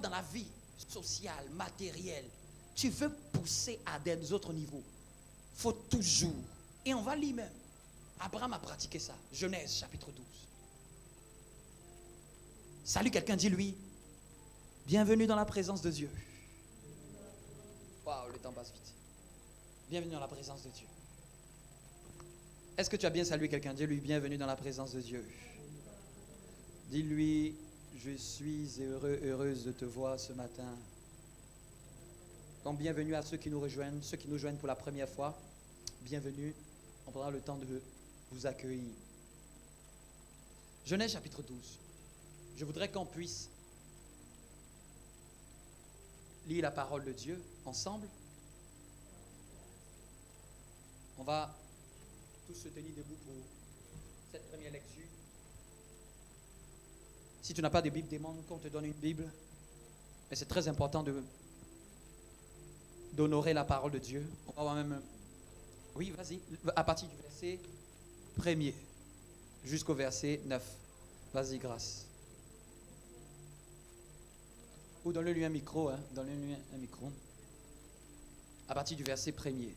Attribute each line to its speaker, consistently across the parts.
Speaker 1: dans la vie sociale, matérielle, tu veux pousser à des autres niveaux, il faut toujours, et on va lire même, Abraham a pratiqué ça, Genèse chapitre 12. Salut, quelqu'un, dis-lui, bienvenue dans la présence de Dieu. Waouh, le temps passe vite. Bienvenue dans la présence de Dieu. Est-ce que tu as bien salué quelqu'un? Dis-lui, bienvenue dans la présence de Dieu. Dis-lui, je suis heureuse de te voir ce matin. Donc, bienvenue à ceux qui nous rejoignent, ceux qui nous joignent pour la première fois. Bienvenue. On prendra le temps de vous accueillir. Genèse chapitre 12. Je voudrais qu'on puisse lire la parole de Dieu ensemble. On va tous se tenir debout pour cette première lecture. Si tu n'as pas de Bible, demande qu'on te donne une Bible. Mais c'est très important d'honorer la parole de Dieu. On va voir même. Oui, vas-y. À partir du verset 1er jusqu'au verset 9. Vas-y, grâce. Ou donne-lui un micro. Hein. Donne-lui un micro. À partir du verset 1er.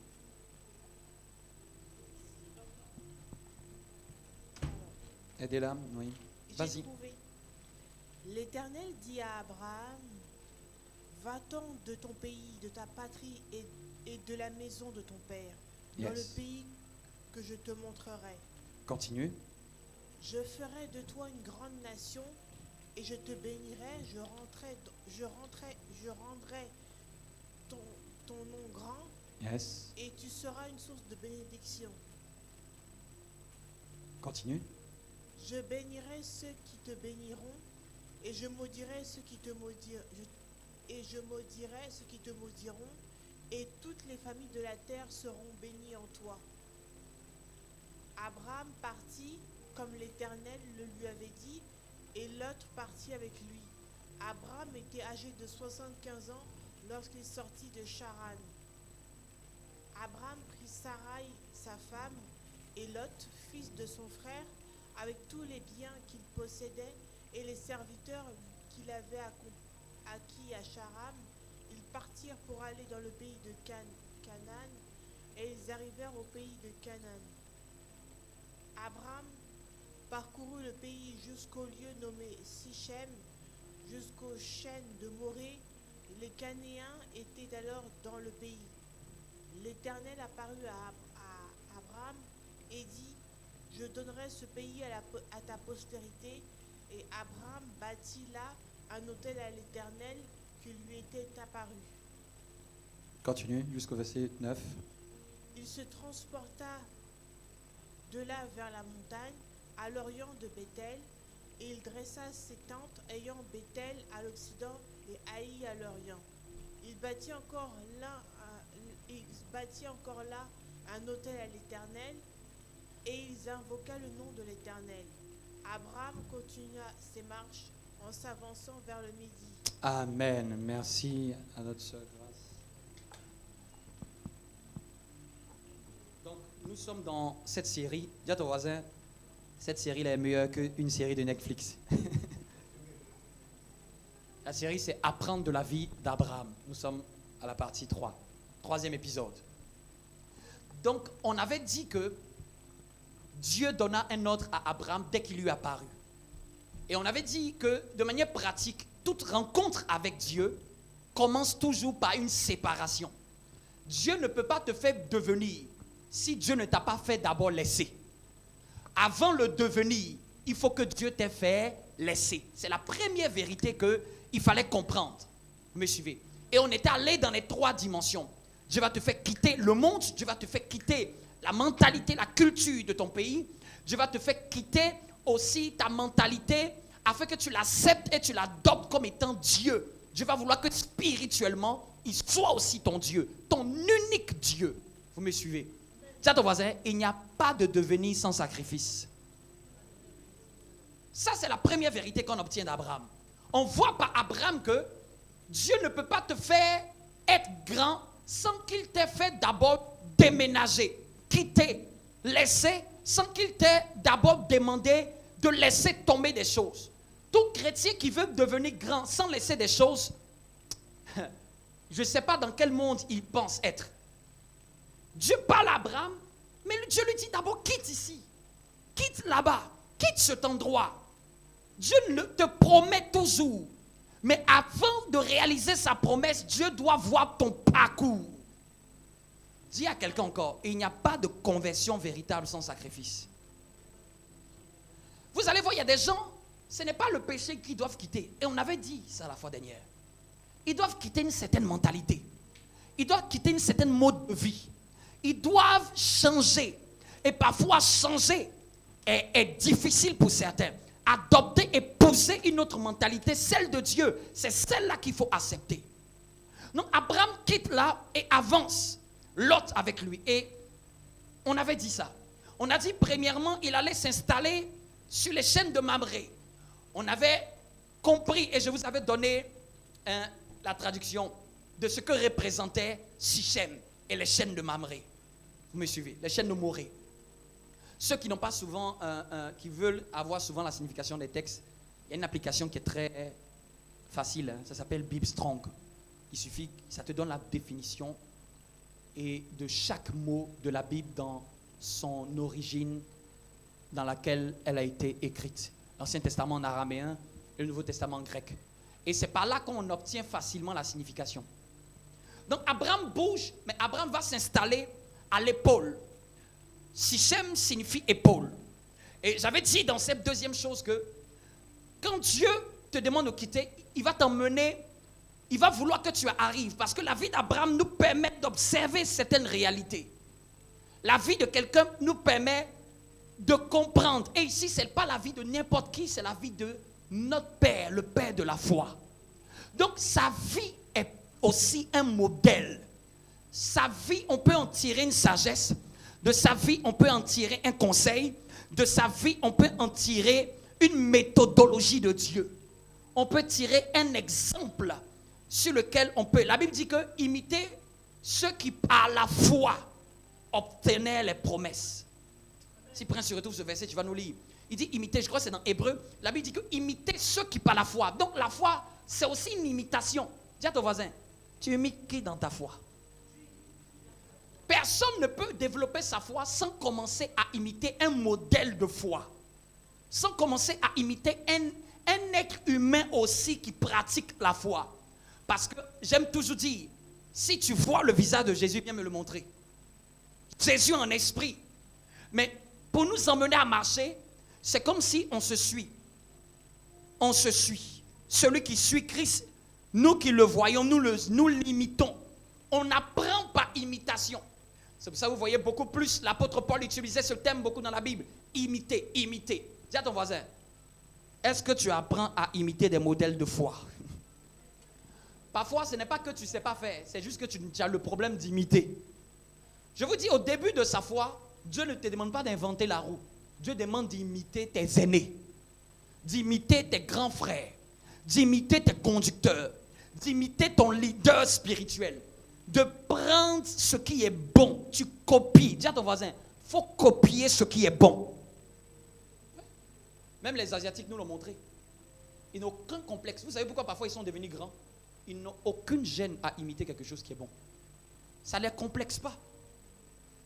Speaker 1: Aidez-la, oui. Vas-y.
Speaker 2: L'Éternel dit à Abraham, va-t'en de ton pays, de ta patrie et de la maison de ton père, dans le pays que je te montrerai.
Speaker 1: Continue.
Speaker 2: Je ferai de toi une grande nation et je te bénirai, je rendrai ton nom grand et tu seras une source de bénédiction.
Speaker 1: Continue.
Speaker 2: Je bénirai ceux qui te béniront et je maudirai ceux qui te maudiront. Et toutes les familles de la terre seront bénies en toi. Abraham partit comme l'Éternel le lui avait dit, et Lot partit avec lui. Abraham était âgé de 75 ans lorsqu'il sortit de Charan. Abraham prit Sarai, sa femme, et Lot, fils de son frère, avec tous les biens qu'il possédait et les serviteurs qu'il avait acquis à Charan. Ils partirent pour aller dans le pays de Canaan, et ils arrivèrent au pays de Canaan. Abraham parcourut le pays jusqu'au lieu nommé Sichem, jusqu'aux chênes de Morée. Les Canéens étaient alors dans le pays. L'Éternel apparut à Abraham et dit, je donnerai ce pays à ta postérité. Et Abraham bâtit là un autel à l'Éternel qui lui était apparu.
Speaker 1: Continue jusqu'au verset 9.
Speaker 2: Il se transporta de là vers la montagne, à l'orient de Béthel, et il dressa ses tentes ayant Béthel à l'occident et Haï à l'orient. Il bâtit encore là un autel à l'Éternel, et ils invoqua le nom de l'Éternel. Abraham continua ses marches en s'avançant vers le midi.
Speaker 1: Amen. Merci à notre sœur Grâce. Donc, nous sommes dans cette série. Dis à ton voisin, cette série est meilleure qu'une série de Netflix. La série, c'est Apprendre de la vie d'Abraham. Nous sommes à la partie 3, troisième épisode. Donc, on avait dit que Dieu donna un ordre à Abraham dès qu'il lui apparut. Et on avait dit que, de manière pratique, toute rencontre avec Dieu commence toujours par une séparation. Dieu ne peut pas te faire devenir si Dieu ne t'a pas fait d'abord laisser. Avant le devenir, il faut que Dieu t'ait fait laisser. C'est la première vérité qu'il fallait comprendre. Vous me suivez? Et on était allé dans les 3 dimensions. Dieu va te faire quitter le monde, Dieu va te faire quitter la mentalité, la culture de ton pays. Dieu va te faire quitter aussi ta mentalité afin que tu l'acceptes et tu l'adoptes comme étant Dieu. Dieu va vouloir que spirituellement, il soit aussi ton Dieu, ton unique Dieu. Vous me suivez? Dis à ton voisin, il n'y a pas de devenir sans sacrifice. Ça, c'est la première vérité qu'on obtient d'Abraham. On voit par Abraham que Dieu ne peut pas te faire être grand sans qu'il t'ait fait d'abord déménager, quitter, laisser, sans qu'il t'ait d'abord demandé de laisser tomber des choses. Tout chrétien qui veut devenir grand sans laisser des choses, je ne sais pas dans quel monde il pense être. Dieu parle à Abraham, mais Dieu lui dit d'abord quitte ici, quitte là-bas, quitte cet endroit. Dieu te promet toujours, mais avant de réaliser sa promesse, Dieu doit voir ton parcours. Dis à quelqu'un encore, il n'y a pas de conversion véritable sans sacrifice. Vous allez voir, il y a des gens, ce n'est pas le péché qu'ils doivent quitter. Et on avait dit ça la fois dernière. Ils doivent quitter une certaine mentalité. Ils doivent quitter une certaine mode de vie. Ils doivent changer. Et parfois, changer est difficile pour certains. Adopter et poser une autre mentalité, celle de Dieu, c'est celle-là qu'il faut accepter. Donc, Abraham quitte là et avance. Lot avec lui. Et on avait dit ça. On a dit, premièrement, il allait s'installer sur les chaînes de Mamré. On avait compris, et je vous avais donné la traduction de ce que représentait Sichem et les chaînes de Mamré. Vous me suivez? Les chaînes de Morée. Ceux qui n'ont pas souvent, qui veulent avoir souvent la signification des textes, il y a une application qui est très facile, hein, ça s'appelle BibStrong. Il suffit, ça te donne la définition et de chaque mot de la Bible dans son origine dans laquelle elle a été écrite. L'Ancien Testament en araméen et le Nouveau Testament en grec. Et c'est par là qu'on obtient facilement la signification. Donc Abraham bouge, mais Abraham va s'installer à l'épaule. Sichem signifie épaule. Et j'avais dit dans cette deuxième chose que quand Dieu te demande de quitter, il va t'emmener, il va vouloir que tu arrives. Parce que la vie d'Abraham nous permet d'observer certaines réalités. La vie de quelqu'un nous permet de comprendre. Et ici, ce n'est pas la vie de n'importe qui, c'est la vie de notre Père, le Père de la foi. Donc, sa vie est aussi un modèle. Sa vie, on peut en tirer une sagesse. De sa vie, on peut en tirer un conseil. De sa vie, on peut en tirer une méthodologie de Dieu. On peut tirer un exemple sur lequel on peut. La Bible dit que imiter ceux qui, par la foi, obtenaient les promesses. Si Prince se retrouve ce verset, tu vas nous lire. Il dit imiter, je crois que c'est dans Hébreu. La Bible dit que imiter ceux qui par la foi. Donc la foi, c'est aussi une imitation. Dis à ton voisin, tu imites qui dans ta foi? Personne ne peut développer sa foi sans commencer à imiter un modèle de foi. Sans commencer à imiter un être humain aussi qui pratique la foi. Parce que j'aime toujours dire, si tu vois le visage de Jésus, viens me le montrer. Jésus en esprit. Mais pour nous emmener à marcher, c'est comme si on se suit. On se suit. Celui qui suit Christ, nous qui le voyons, nous l'imitons. On apprend par imitation. C'est pour ça que vous voyez beaucoup plus, l'apôtre Paul utilisait ce terme beaucoup dans la Bible. Imiter, imiter. Dis à ton voisin, est-ce que tu apprends à imiter des modèles de foi? Parfois, ce n'est pas que tu ne sais pas faire, c'est juste que tu as le problème d'imiter. Je vous dis, au début de sa foi, Dieu ne te demande pas d'inventer la roue. Dieu demande d'imiter tes aînés, d'imiter tes grands frères, d'imiter tes conducteurs, d'imiter ton leader spirituel, de prendre ce qui est bon. Tu copies. Dis à ton voisin, il faut copier ce qui est bon. Même les Asiatiques nous l'ont montré. Ils n'ont aucun complexe. Vous savez pourquoi parfois ils sont devenus grands? Ils n'ont aucune gêne à imiter quelque chose qui est bon. Ça ne les complexe pas.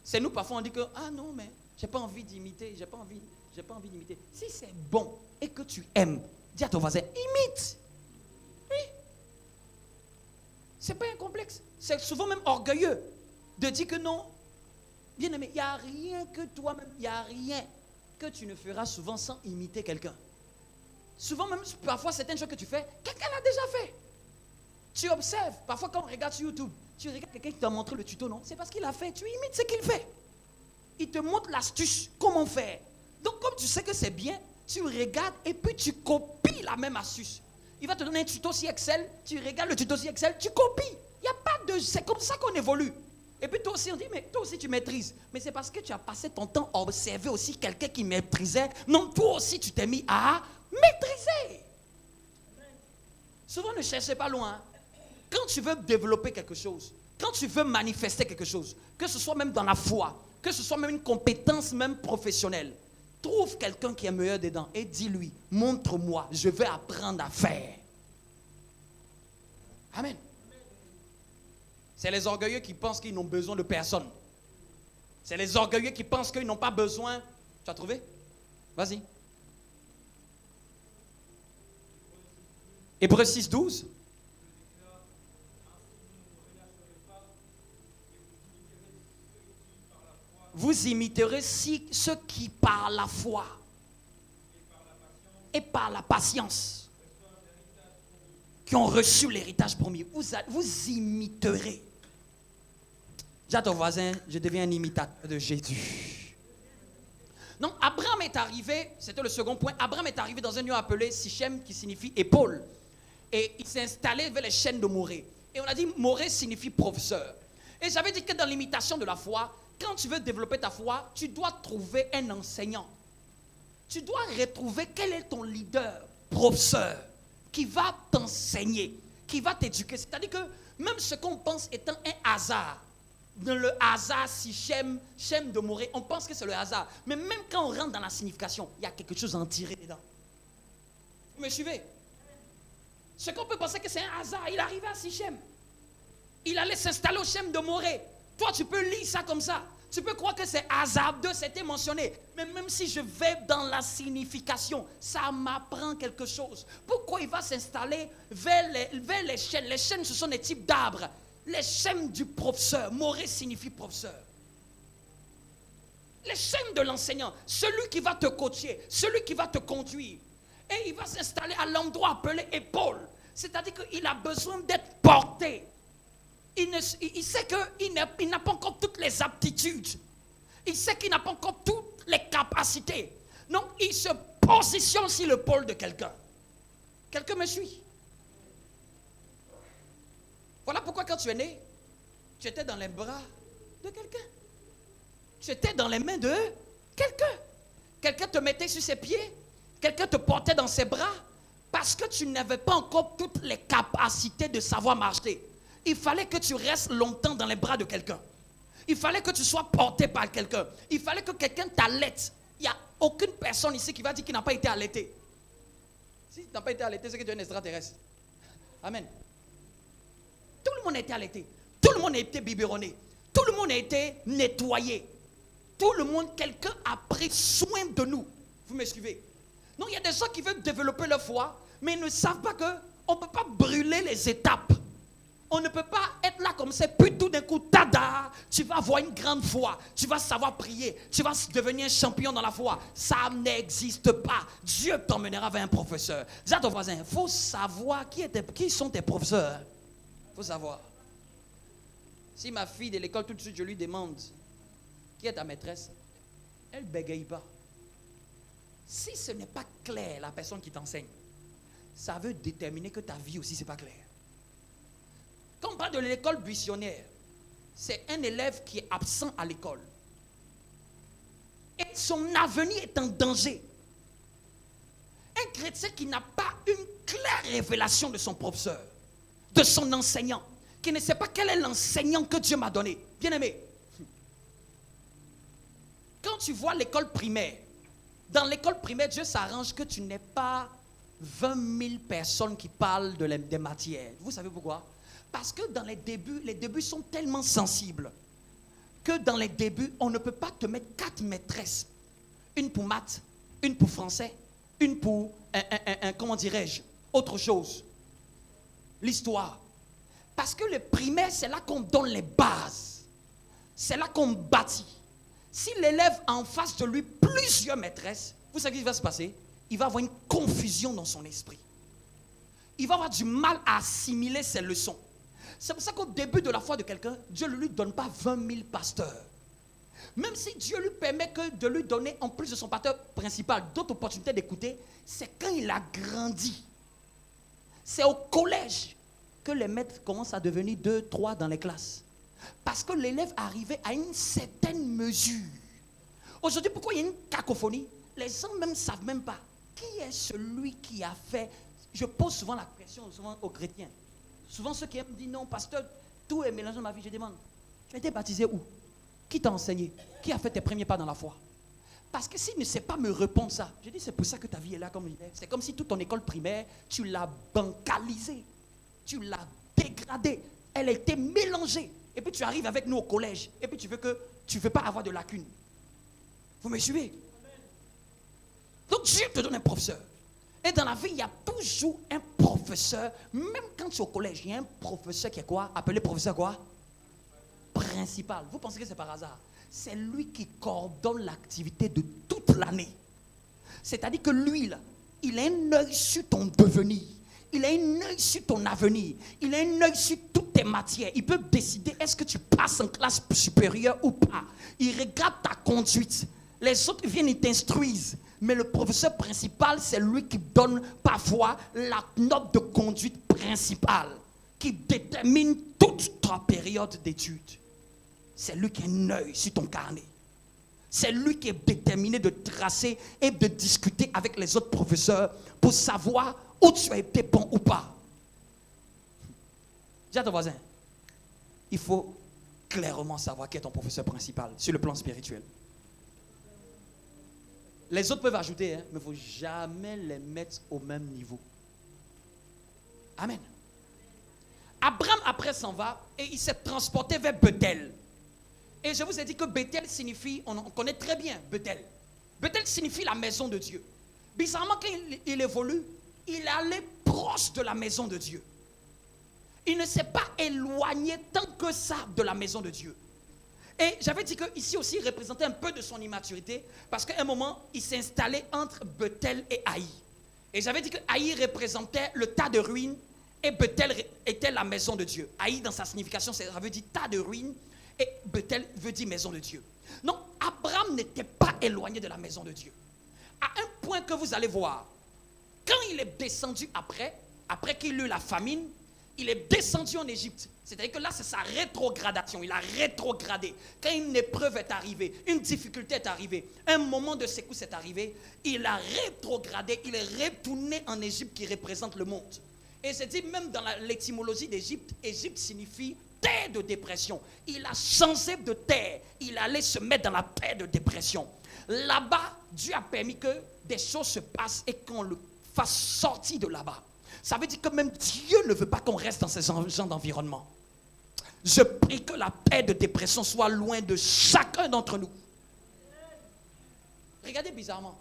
Speaker 1: C'est nous parfois on dit que ah non mais j'ai pas envie d'imiter, j'ai pas envie d'imiter. Si c'est bon et que tu aimes, dis à ton voisin, imite. Oui. C'est pas un complexe. C'est souvent même orgueilleux de dire que non. Bien aimé, il n'y a rien que toi-même, il n'y a rien que tu ne feras souvent sans imiter quelqu'un. Souvent même, parfois certaines choses que tu fais, quelqu'un l'a déjà fait. Tu observes, parfois quand on regarde sur YouTube, tu regardes quelqu'un qui t'a montré le tuto, non? C'est parce qu'il a fait, tu imites ce qu'il fait. Il te montre l'astuce, comment faire. Donc comme tu sais que c'est bien, tu regardes et puis tu copies la même astuce. Il va te donner un tuto sur Excel, tu regardes le tuto sur Excel, tu copies. Il n'y a pas de... C'est comme ça qu'on évolue. Et puis toi aussi, on dit, mais toi aussi tu maîtrises. Mais c'est parce que tu as passé ton temps à observer aussi quelqu'un qui maîtrisait. Non, toi aussi tu t'es mis à maîtriser. Souvent ne cherchez pas loin. Quand tu veux développer quelque chose, quand tu veux manifester quelque chose, que ce soit même dans la foi, que ce soit même une compétence même professionnelle, Trouve quelqu'un qui est meilleur dedans et dis-lui, montre-moi, je vais apprendre à faire. Amen. C'est les orgueilleux qui pensent qu'ils n'ont besoin de personne. C'est les orgueilleux qui pensent qu'ils n'ont pas besoin. Tu as trouvé? Vas-y. Hébreux 6, 12. Vous imiterez ceux qui par la foi et par la patience qui ont reçu l'héritage promis. Vous imiterez. Dis à ton voisin, je deviens un imitateur de Jésus. Donc Abraham est arrivé, c'était le second point, Abraham est arrivé dans un lieu appelé Sichem qui signifie épaule. Et il s'est installé vers les chaînes de Morée. Et on a dit Morée signifie professeur. Et j'avais dit que dans l'imitation de la foi, quand tu veux développer ta foi, tu dois trouver un enseignant. Tu dois retrouver quel est ton leader, professeur, qui va t'enseigner, qui va t'éduquer. C'est-à-dire que même ce qu'on pense étant un hasard, dans le hasard, si Shem de Morée, on pense que c'est le hasard. Mais même quand on rentre dans la signification, il y a quelque chose à en tirer dedans. Vous me suivez? Ce qu'on peut penser que c'est un hasard, il arrivait à Sichem. Il allait s'installer au Shem de Morée. Toi, tu peux lire ça comme ça. Tu peux croire que c'est hasardeux, c'était mentionné. Mais même si je vais dans la signification, ça m'apprend quelque chose. Pourquoi il va s'installer vers les chaînes? Les chaînes, ce sont des types d'arbres. Les chaînes du professeur. Morée signifie professeur. Les chaînes de l'enseignant. Celui qui va te coacher, celui qui va te conduire. Et il va s'installer à l'endroit appelé épaule. C'est-à-dire qu'il a besoin d'être porté. Il sait qu'il n'a pas encore toutes les aptitudes. Il sait qu'il n'a pas encore toutes les capacités. Donc, il se positionne sur l'épaule de quelqu'un. Quelqu'un me suit? Voilà pourquoi quand tu es né, tu étais dans les bras de quelqu'un. Tu étais dans les mains de quelqu'un. Quelqu'un te mettait sur ses pieds. Quelqu'un te portait dans ses bras. Parce que tu n'avais pas encore toutes les capacités de savoir marcher. Il fallait que tu restes longtemps dans les bras de quelqu'un. Il fallait que tu sois porté par quelqu'un. Il fallait que quelqu'un t'allaite. Il n'y a aucune personne ici qui va dire qu'il n'a pas été allaité. Si tu n'as pas été allaité, c'est que tu es un extraterrestre. Amen. Tout le monde a été allaité. Tout le monde a été biberonné. Tout le monde a été nettoyé. Tout le monde, quelqu'un a pris soin de nous. Vous me suivez? Non, il y a des gens qui veulent développer leur foi, mais ils ne savent pas qu'on ne peut pas brûler les étapes. On ne peut pas être là comme ça, puis tout d'un coup, tada, tu vas avoir une grande foi, tu vas savoir prier, tu vas devenir un champion dans la foi. Ça n'existe pas. Dieu t'emmènera vers un professeur. Dis à ton voisin, il faut savoir qui sont tes professeurs. Il faut savoir. Si ma fille de l'école, tout de suite, je lui demande, qui est ta maîtresse? Elle ne bégaye pas. Si ce n'est pas clair, la personne qui t'enseigne, ça veut déterminer que ta vie aussi, ce n'est pas clair. Quand on parle de l'école buissonnière, c'est un élève qui est absent à l'école. Et son avenir est en danger. Un chrétien qui n'a pas une claire révélation de son professeur, de son enseignant, qui ne sait pas quel est l'enseignant que Dieu m'a donné. Bien-aimé, quand tu vois l'école primaire, dans l'école primaire, Dieu s'arrange que tu n'aies pas 20 000 personnes qui parlent des matières. Vous savez pourquoi? Parce que dans les débuts sont tellement sensibles que dans les débuts, on ne peut pas te mettre 4 maîtresses. Une pour maths, une pour français, une pour, comment dirais-je, autre chose. L'histoire. Parce que le primaire, c'est là qu'on donne les bases. C'est là qu'on bâtit. Si l'élève a en face de lui plusieurs maîtresses, vous savez ce qui va se passer? Il va avoir une confusion dans son esprit. Il va avoir du mal à assimiler ses leçons. C'est pour ça qu'au début de la foi de quelqu'un, Dieu ne lui donne pas 20 000 pasteurs. Même si Dieu lui permet de lui donner, en plus de son pasteur principal, d'autres opportunités d'écouter, c'est quand il a grandi. C'est au collège que les maîtres commencent à devenir 2, 3 dans les classes. Parce que l'élève arrivait à une certaine mesure. Aujourd'hui, pourquoi il y a une cacophonie? Les gens même ne savent même pas qui est celui qui a fait. Je pose souvent la question aux chrétiens. Souvent ceux qui me disent non, pasteur, tout est mélangé dans ma vie. Je demande, tu as été baptisé où? Qui t'a enseigné? Qui a fait tes premiers pas dans la foi? Parce que s'il ne sait pas me répondre ça, je dis c'est pour ça que ta vie est là comme il est. C'est comme si toute ton école primaire, tu l'as bancalisée. Tu l'as dégradée. Elle a été mélangée. Et puis tu arrives avec nous au collège. Et puis tu veux pas avoir de lacunes. Vous me suivez? Donc Dieu te donne un professeur. Et dans la vie, il y a toujours un professeur. Même quand tu es au collège, il y a un professeur qui est quoi? Appelé professeur quoi? Principal. Vous pensez que c'est par hasard? C'est lui qui coordonne l'activité de toute l'année. C'est-à-dire que lui, là, il a un œil sur ton devenir. Il a un œil sur ton avenir. Il a un œil sur toutes tes matières. Il peut décider est-ce que tu passes en classe supérieure ou pas. Il regarde ta conduite. Les autres viennent et t'instruisent. Mais le professeur principal, c'est lui qui donne parfois la note de conduite principale, qui détermine toute ta période d'études. C'est lui qui a un œil sur ton carnet. C'est lui qui est déterminé de tracer et de discuter avec les autres professeurs pour savoir où tu as été bon ou pas. Dis à ton voisin, il faut clairement savoir qui est ton professeur principal sur le plan spirituel. Les autres peuvent ajouter, mais il ne faut jamais les mettre au même niveau. Amen. Abraham après s'en va et il s'est transporté vers Bethel. Et je vous ai dit que Bethel signifie, on connaît très bien Bethel. Bethel signifie la maison de Dieu. Bizarrement, quand il évolue, il est allé proche de la maison de Dieu. Il ne s'est pas éloigné tant que ça de la maison de Dieu. Et j'avais dit qu'ici aussi, il représentait un peu de son immaturité, parce qu'à un moment, il s'est installé entre Bethel et Haï. Et j'avais dit que Haï représentait le tas de ruines, et Bethel était la maison de Dieu. Haï, dans sa signification, ça veut dire tas de ruines, et Bethel veut dire maison de Dieu. Non, Abraham n'était pas éloigné de la maison de Dieu. À un point que vous allez voir, quand il est descendu après qu'il eut la famine, il est descendu en Égypte. C'est-à-dire que là, c'est sa rétrogradation. Il a rétrogradé. Quand une épreuve est arrivée, une difficulté est arrivée, un moment de secousse est arrivé, il a rétrogradé. Il est retourné en Égypte qui représente le monde. Et c'est dit même dans l'étymologie d'Égypte, Égypte signifie terre de dépression. Il a changé de terre. Il allait se mettre dans la terre de dépression. Là-bas, Dieu a permis que des choses se passent et qu'on le fasse sortir de là-bas. Ça veut dire que même Dieu ne veut pas qu'on reste dans ce genre d'environnement. Je prie que la paix de dépression soit loin de chacun d'entre nous. Regardez bizarrement.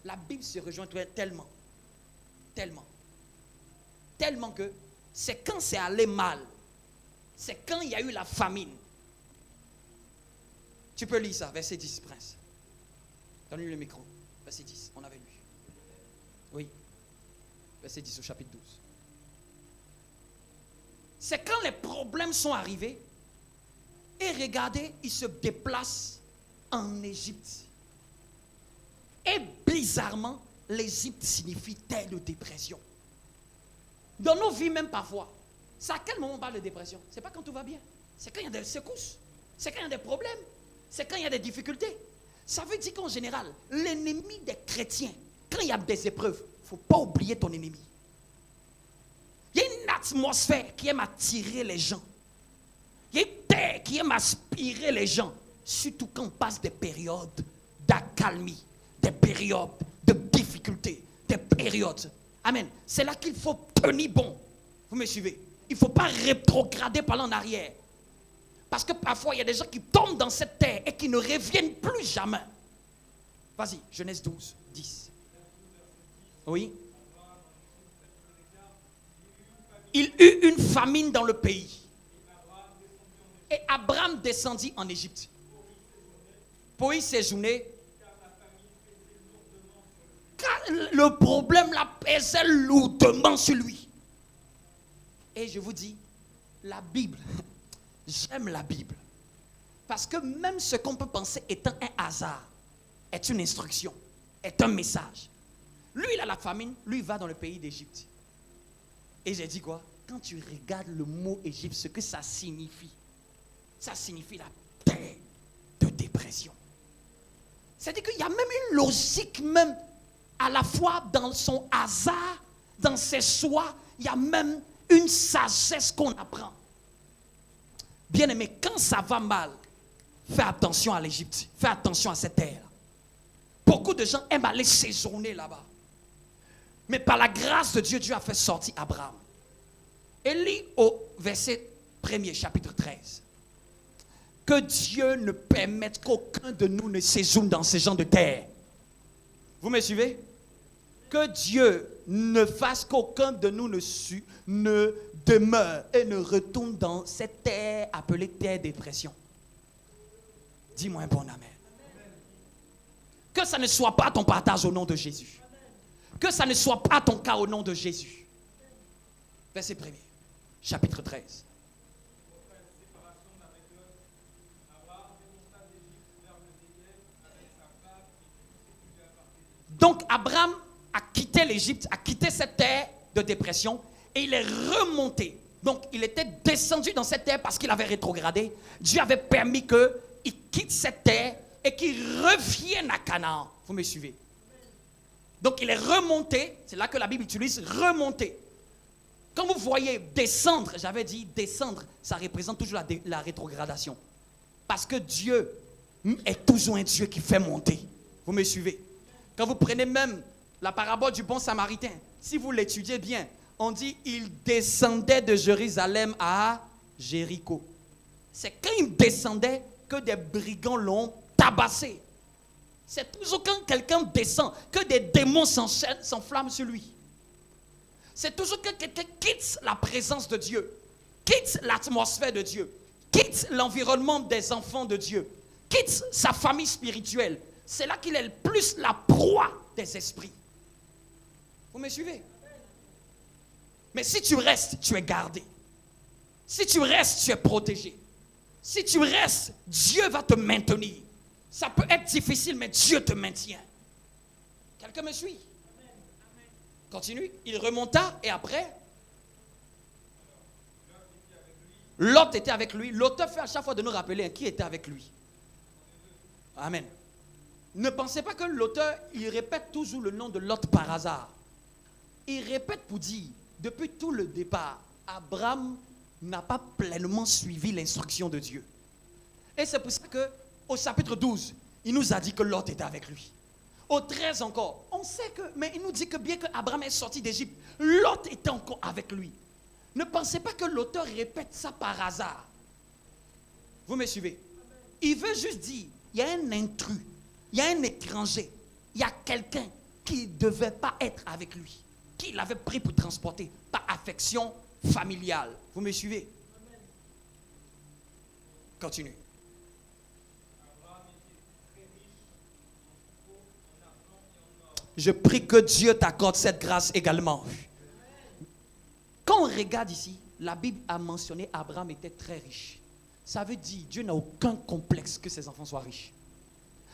Speaker 1: La Bible se rejoint tellement. Tellement que c'est quand c'est allé mal. C'est quand il y a eu la famine. Tu peux lire ça, verset 10, Prince. Donne-lui le micro. Verset 10, on avait lu. Oui. Verset 10 au chapitre 12. C'est quand les problèmes sont arrivés. Et regardez, il se déplace en Égypte. Et bizarrement, l'Égypte signifie terre de dépression. Dans nos vies même parfois, c'est à quel moment on parle de dépression? C'est pas quand tout va bien. C'est quand il y a des secousses. C'est quand il y a des problèmes. C'est quand il y a des difficultés. Ça veut dire qu'en général, l'ennemi des chrétiens, quand il y a des épreuves, il ne faut pas oublier ton ennemi. Il y a une atmosphère qui aime attirer les gens. Il y a une terre qui aime aspirer les gens. Surtout quand on passe des périodes d'accalmie, des périodes de difficultés, des périodes. Amen. C'est là qu'il faut tenir bon. Vous me suivez? Il ne faut pas rétrograder par en arrière. Parce que parfois, il y a des gens qui tombent dans cette terre et qui ne reviennent plus jamais. Vas-y, Genèse 12, 10. Oui. Il eut une famine dans le pays. Et Abraham descendit en Égypte. Pour y séjourner. Car le problème la pesait lourdement sur lui. Et je vous dis, la Bible, j'aime la Bible. Parce que même ce qu'on peut penser étant un hasard, est une instruction, est un message. Lui, il a la famine, lui, il va dans le pays d'Égypte. Et j'ai dit quoi? Quand tu regardes le mot Égypte, ce que ça signifie la terre de dépression. C'est-à-dire qu'il y a même une logique, même à la fois dans son hasard, dans ses choix, il y a même une sagesse qu'on apprend. Bien aimé, quand ça va mal, fais attention à l'Égypte, fais attention à cette terre. Beaucoup de gens aiment aller séjourner là-bas. Mais par la grâce de Dieu, Dieu a fait sortir Abraham. Et lis au verset 1er, chapitre 13. Que Dieu ne permette qu'aucun de nous ne séjourne dans ces gens de terre. Vous me suivez? Que Dieu ne fasse qu'aucun de nous ne demeure et ne retourne dans cette terre appelée terre dépression. Dis-moi un bon amen. Que ça ne soit pas ton partage au nom de Jésus. Que ça ne soit pas ton cas au nom de Jésus. Verset 1er, chapitre 13. Donc Abraham a quitté l'Égypte, a quitté cette terre de dépression et il est remonté. Donc il était descendu dans cette terre parce qu'il avait rétrogradé. Dieu avait permis qu'il quitte cette terre et qu'il revienne à Canaan. Vous me suivez? Donc il est remonté, c'est là que la Bible utilise remonter. Quand vous voyez descendre, j'avais dit descendre, ça représente toujours la rétrogradation. Parce que Dieu est toujours un Dieu qui fait monter. Vous me suivez? Quand vous prenez même la parabole du bon samaritain, si vous l'étudiez bien, on dit il descendait de Jérusalem à Jéricho. C'est quand il descendait que des brigands l'ont tabassé. C'est toujours quand quelqu'un descend que des démons s'enflamment sur lui. C'est toujours que quelqu'un quitte la présence de Dieu, quitte l'atmosphère de Dieu, quitte l'environnement des enfants de Dieu, quitte sa famille spirituelle. C'est là qu'il est le plus la proie des esprits. Vous me suivez? Mais si tu restes, tu es gardé. Si tu restes, tu es protégé. Si tu restes, Dieu va te maintenir. Ça peut être difficile, mais Dieu te maintient. Quelqu'un me suit? Continue. Il remonta et après, Lot était avec lui. L'auteur fait à chaque fois de nous rappeler qui était avec lui. Amen. Ne pensez pas que l'auteur, il répète toujours le nom de Lot par hasard. Il répète pour dire, depuis tout le départ, Abraham n'a pas pleinement suivi l'instruction de Dieu. Et c'est pour ça qu'au chapitre 12, il nous a dit que Lot était avec lui. Au 13 encore, on sait que, mais il nous dit que bien que Abraham est sorti d'Égypte, Lot était encore avec lui. Ne pensez pas que l'auteur répète ça par hasard. Vous me suivez? Il veut juste dire, il y a un intrus. Il y a un étranger, il y a quelqu'un qui ne devait pas être avec lui, qu'il avait pris pour transporter par affection familiale. Vous me suivez? Continue. Je prie que Dieu t'accorde cette grâce également. Quand on regarde ici, la Bible a mentionné Abraham était très riche. Ça veut dire Dieu n'a aucun complexe que ses enfants soient riches.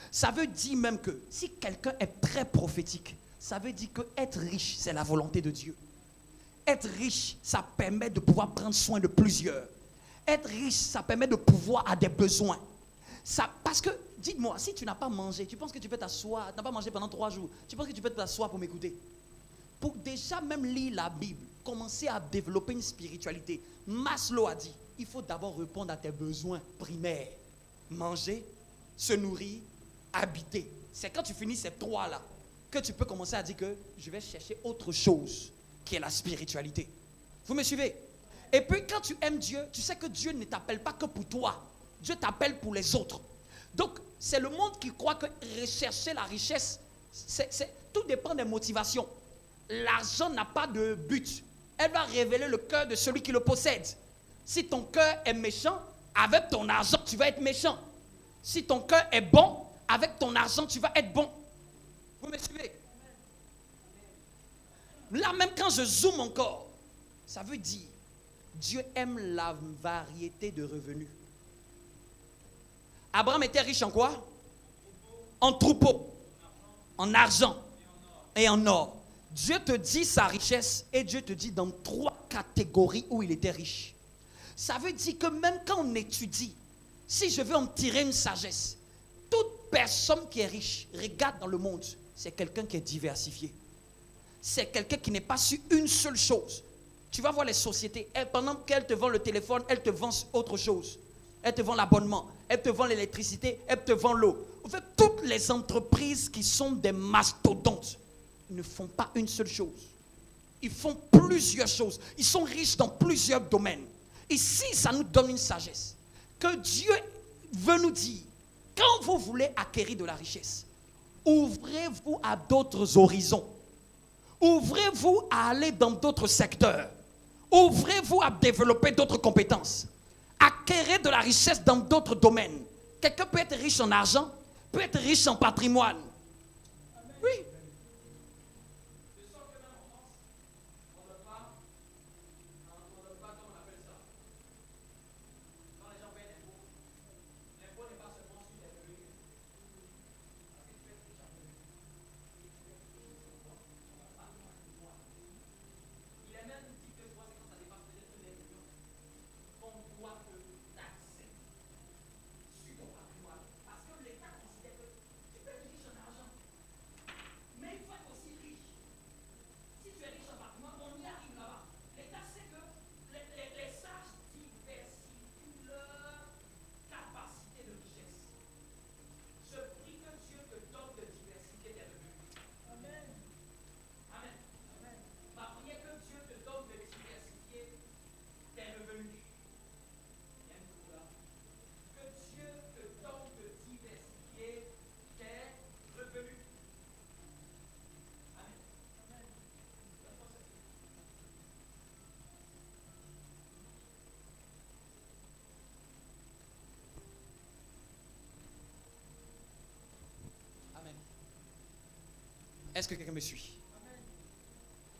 Speaker 1: Ça veut dire même que si quelqu'un est très prophétique, ça veut dire que être riche, c'est la volonté de Dieu. Être riche, ça permet de pouvoir prendre soin de plusieurs. Être riche, ça permet de pouvoir à des besoins. Parce que, dites-moi, si tu n'as pas mangé, tu penses que tu peux t'asseoir, tu n'as pas mangé pendant 3 jours, tu penses que tu peux t'asseoir pour m'écouter? Pour déjà même lire la Bible, commencer à développer une spiritualité, Maslow a dit, il faut d'abord répondre à tes besoins primaires. Manger, se nourrir, habiter. C'est quand tu finis ces 3 là que tu peux commencer à dire que je vais chercher autre chose qui est la spiritualité. Vous me suivez? Et puis quand tu aimes Dieu, tu sais que Dieu ne t'appelle pas que pour toi. Dieu t'appelle pour les autres. Donc c'est le monde qui croit que rechercher la richesse, tout dépend des motivations. L'argent n'a pas de but. Elle va révéler le cœur de celui qui le possède. Si ton cœur est méchant, avec ton argent tu vas être méchant. Si ton cœur est bon, avec ton argent, tu vas être bon. Vous me suivez? Là, même quand je zoome encore, ça veut dire Dieu aime la variété de revenus. Abraham était riche en quoi? En troupeaux, en argent et en or. Dieu te dit sa richesse et Dieu te dit dans 3 catégories où il était riche. Ça veut dire que même quand on étudie, si je veux en tirer une sagesse, toute personne qui est riche, regarde dans le monde, c'est quelqu'un qui est diversifié. C'est quelqu'un qui n'est pas sur une seule chose. Tu vas voir les sociétés, pendant qu'elles te vendent le téléphone, elles te vendent autre chose. Elles te vendent l'abonnement, elles te vendent l'électricité, elles te vendent l'eau. En fait, toutes toutes les entreprises qui sont des mastodontes ne font pas une seule chose. Ils font plusieurs choses. Ils sont riches dans plusieurs domaines. Ici, ça nous donne une sagesse. Que Dieu veut nous dire, quand vous voulez acquérir de la richesse, ouvrez-vous à d'autres horizons. Ouvrez-vous à aller dans d'autres secteurs. Ouvrez-vous à développer d'autres compétences. Acquérez de la richesse dans d'autres domaines. Quelqu'un peut être riche en argent, peut être riche en patrimoine. Oui. Est-ce que quelqu'un me suit?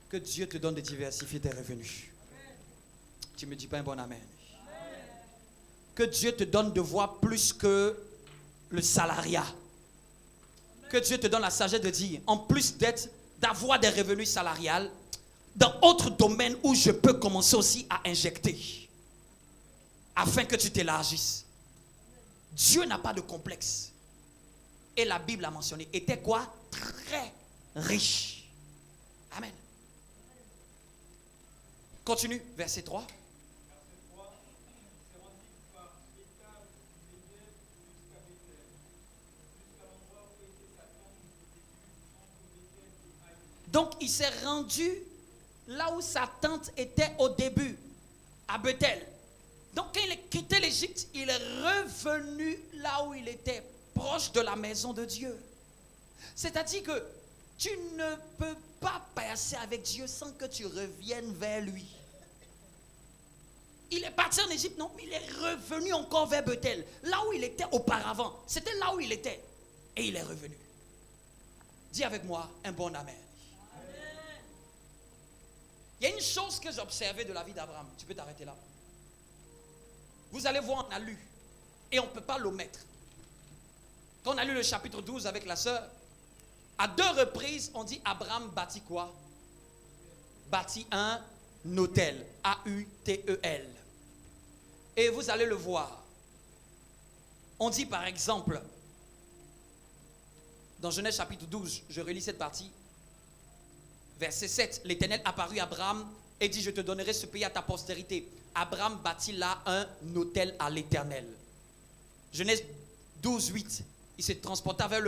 Speaker 1: Que Dieu te donne de diversifier tes revenus. Tu ne me dis pas un bon amen. Que Dieu te donne de voir plus que le salariat. Que Dieu te donne la sagesse de dire, en plus d'avoir des revenus salariales, dans autres domaines où je peux commencer aussi à injecter, afin que tu t'élargisses. Dieu n'a pas de complexe. Et la Bible a mentionné, était quoi? Très riche. Amen. Continue, verset 3. Donc il s'est rendu là où sa tente était au début, à Bethel. Donc quand il a quitté l'Égypte, il est revenu là où il était, proche de la maison de Dieu. C'est-à-dire que tu ne peux pas passer avec Dieu sans que tu reviennes vers lui. Il est parti en Égypte, non, mais il est revenu encore vers Bethel, là où il était auparavant. C'était là où il était. Et il est revenu. Dis avec moi un bon amen. Il y a une chose que j'ai observée de la vie d'Abraham. Tu peux t'arrêter là. Vous allez voir, on a lu. Et on ne peut pas l'omettre. Quand on a lu le chapitre 12 avec la sœur, à 2 reprises, on dit Abraham bâtit quoi? Bâtit un autel. A-U-T-E-L. Et vous allez le voir. On dit par exemple, dans Genèse chapitre 12, je relis cette partie. Verset 7, l'Éternel apparut à Abraham et dit, je te donnerai ce pays à ta postérité. Abraham bâtit là un autel à l'Éternel. Genèse 12, 8, il se transporta vers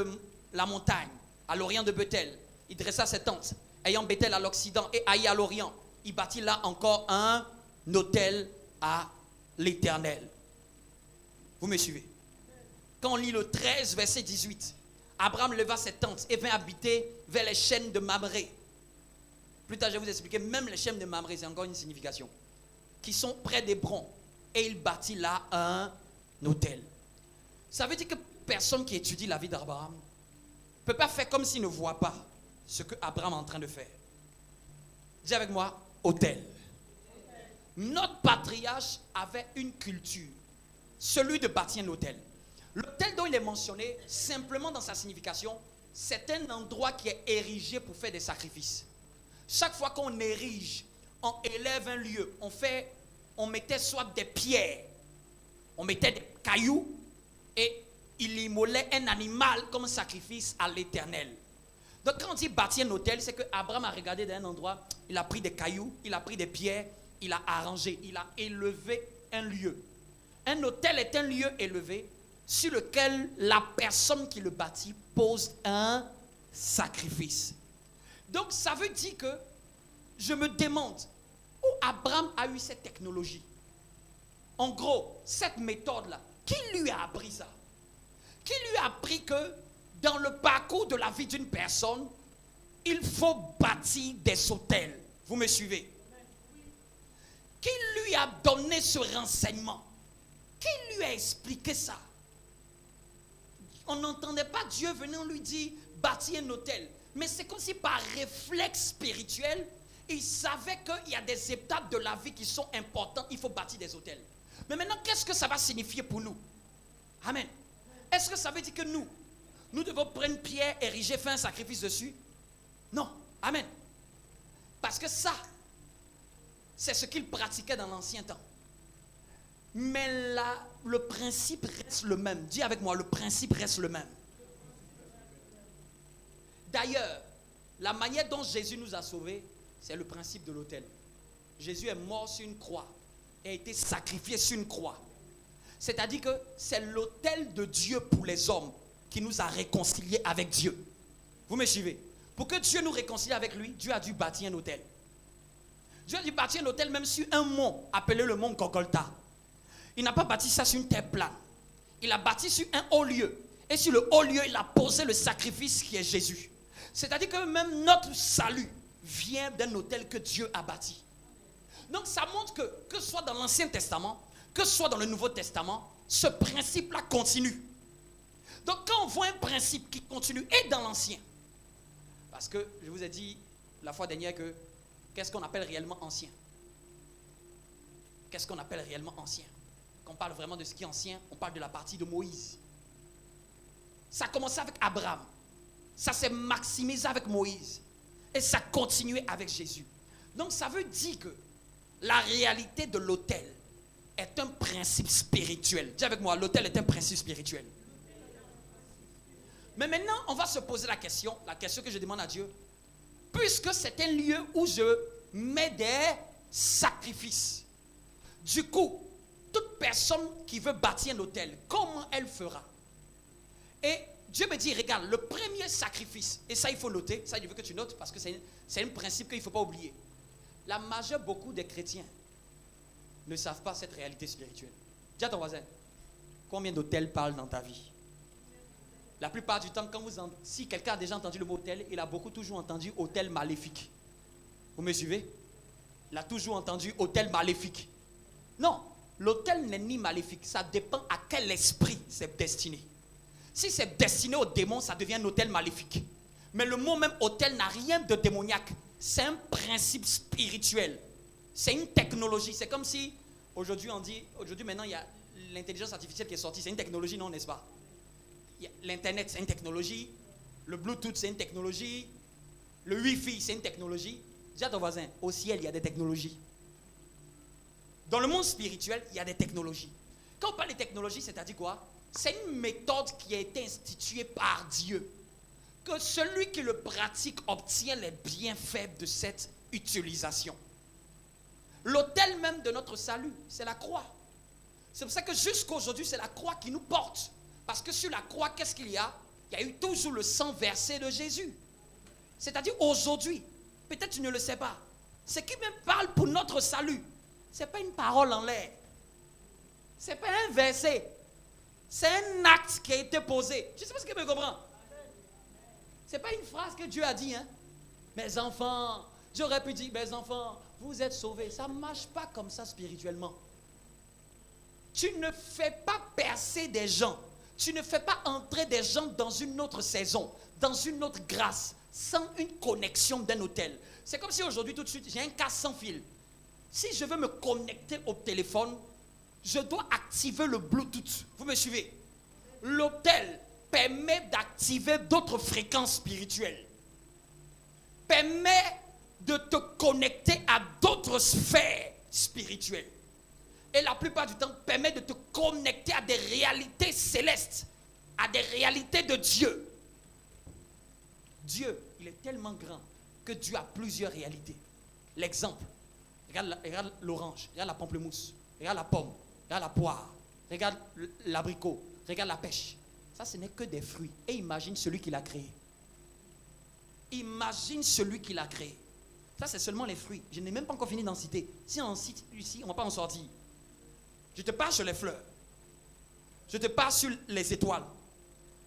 Speaker 1: la montagne, à l'orient de Bethel. Il dressa ses tentes, ayant Bethel à l'occident et Haï à l'orient. Il bâtit là encore un autel à l'Éternel. Vous me suivez? Quand on lit le 13, verset 18, Abraham leva ses tentes et vint habiter vers les chênes de Mamré. Plus tard, je vais vous expliquer, même les chênes de Mamré, c'est encore une signification, qui sont près d'Hébron. Et il bâtit là un autel. Ça veut dire que personne qui étudie la vie d'Abraham ne peut pas faire comme s'il ne voit pas ce que Abraham est en train de faire. Dis avec moi, autel. Notre patriarche avait une culture, celui de bâtir un autel. L'autel dont il est mentionné, simplement dans sa signification, c'est un endroit qui est érigé pour faire des sacrifices. Chaque fois qu'on érige, on élève un lieu, on mettait soit des pierres, on mettait des cailloux et il immolait un animal comme sacrifice à l'Éternel. Donc quand on dit bâtir un autel, c'est que Abraham a regardé dans un endroit, il a pris des cailloux, il a pris des pierres, il a arrangé, il a élevé un lieu. Un autel est un lieu élevé sur lequel la personne qui le bâtit pose un sacrifice. Donc ça veut dire que je me demande où Abraham a eu cette technologie. En gros, cette méthode-là, qui lui a appris ça? Qui lui a appris que dans le parcours de la vie d'une personne, il faut bâtir des autels? Vous me suivez? Qui lui a donné ce renseignement? Qui lui a expliqué ça? On n'entendait pas Dieu venir lui dire bâtir un autel. Mais c'est comme si par réflexe spirituel, il savait qu'il y a des étapes de la vie qui sont importantes. Il faut bâtir des autels. Mais maintenant, qu'est-ce que ça va signifier pour nous? Amen. Est-ce que ça veut dire que nous devons prendre une pierre, ériger, faire un sacrifice dessus? Non. Amen. Parce que ça, c'est ce qu'il pratiquait dans l'ancien temps. Mais là, le principe reste le même. Dis avec moi, le principe reste le même. D'ailleurs, la manière dont Jésus nous a sauvés, c'est le principe de l'autel. Jésus est mort sur une croix et a été sacrifié sur une croix. C'est-à-dire que c'est l'autel de Dieu pour les hommes qui nous a réconciliés avec Dieu. Vous me suivez? Pour que Dieu nous réconcilie avec lui, Dieu a dû bâtir un autel. Dieu a dû bâtir un autel même sur un mont appelé le mont Golgotha. Il n'a pas bâti ça sur une terre plane. Il a bâti sur un haut lieu. Et sur le haut lieu, il a posé le sacrifice qui est Jésus. C'est-à-dire que même notre salut vient d'un autel que Dieu a bâti. Donc ça montre que ce soit dans l'Ancien Testament, que ce soit dans le Nouveau Testament, ce principe-là continue. Donc quand on voit un principe qui continue, et dans l'Ancien, parce que je vous ai dit la fois dernière que qu'est-ce qu'on appelle réellement ancien? Qu'est-ce qu'on appelle réellement ancien? Quand on parle vraiment de ce qui est ancien, on parle de la partie de Moïse. Ça a commencé avec Abraham. Ça s'est maximisé avec Moïse. Et ça continuait avec Jésus. Donc ça veut dire que la réalité de l'autel est un principe spirituel. Dis avec moi, l'autel est un principe spirituel. Mais maintenant, on va se poser la question que je demande à Dieu. Puisque c'est un lieu où je mets des sacrifices. Du coup, toute personne qui veut bâtir un autel, comment elle fera? Et Dieu me dit, regarde, le premier sacrifice, et ça il faut noter, ça je veux que tu notes parce que c'est un principe qu'il ne faut pas oublier. La majeure beaucoup des chrétiens ne savent pas cette réalité spirituelle. Dis à ton voisin, combien d'autels parlent dans ta vie? La plupart du temps, si quelqu'un a déjà entendu le mot autel, il a toujours entendu autel maléfique. Vous me suivez? Il a toujours entendu autel maléfique. Non, l'autel n'est ni maléfique, ça dépend à quel esprit c'est destiné. Si c'est destiné aux démons, ça devient un autel maléfique. Mais le mot même autel n'a rien de démoniaque. C'est un principe spirituel. C'est une technologie. C'est comme si, aujourd'hui maintenant, il y a l'intelligence artificielle qui est sortie. C'est une technologie, non, n'est-ce pas? L'Internet, c'est une technologie. Le Bluetooth, c'est une technologie. Le Wi-Fi, c'est une technologie. Dis à ton voisin, au ciel, il y a des technologies. Dans le monde spirituel, il y a des technologies. Quand on parle de technologie, c'est-à-dire quoi? C'est une méthode qui a été instituée par Dieu. Que celui qui le pratique obtient les bienfaits de cette utilisation. L'autel même de notre salut, c'est la croix. C'est pour ça que jusqu'à aujourd'hui, c'est la croix qui nous porte. Parce que sur la croix, qu'est-ce qu'il y a? Il y a eu toujours le sang versé de Jésus. C'est-à-dire aujourd'hui, peut-être tu ne le sais pas, ce qui même parle pour notre salut, ce n'est pas une parole en l'air. Ce n'est pas un verset. C'est un acte qui a été posé. Je ne sais pas ce que tu me comprends. Ce n'est pas une phrase que Dieu a dit. Hein? Mes enfants, j'aurais pu dire, mes enfants, vous êtes sauvés. Ça ne marche pas comme ça spirituellement. Tu ne fais pas percer des gens. Tu ne fais pas entrer des gens dans une autre saison, dans une autre grâce, sans une connexion d'un autel. C'est comme si aujourd'hui, tout de suite, j'ai un casque sans fil. Si je veux me connecter au téléphone, je dois activer le Bluetooth. Vous me suivez? L'autel permet d'activer d'autres fréquences spirituelles. Permet de te connecter à d'autres sphères spirituelles. Et la plupart du temps, permet de te connecter à des réalités célestes, à des réalités de Dieu. Dieu, il est tellement grand que Dieu a plusieurs réalités. L'exemple, regarde l'orange, regarde la pamplemousse, regarde la pomme, regarde la poire, regarde l'abricot. Regarde la pêche. Ça, ce n'est que des fruits. Et imagine celui qui l'a créé. Imagine celui qui l'a créé. Ça, c'est seulement les fruits. Je n'ai même pas encore fini d'en citer. Si on en cite ici, on ne va pas en sortir. Je te parle sur les fleurs. Je te parle sur les étoiles.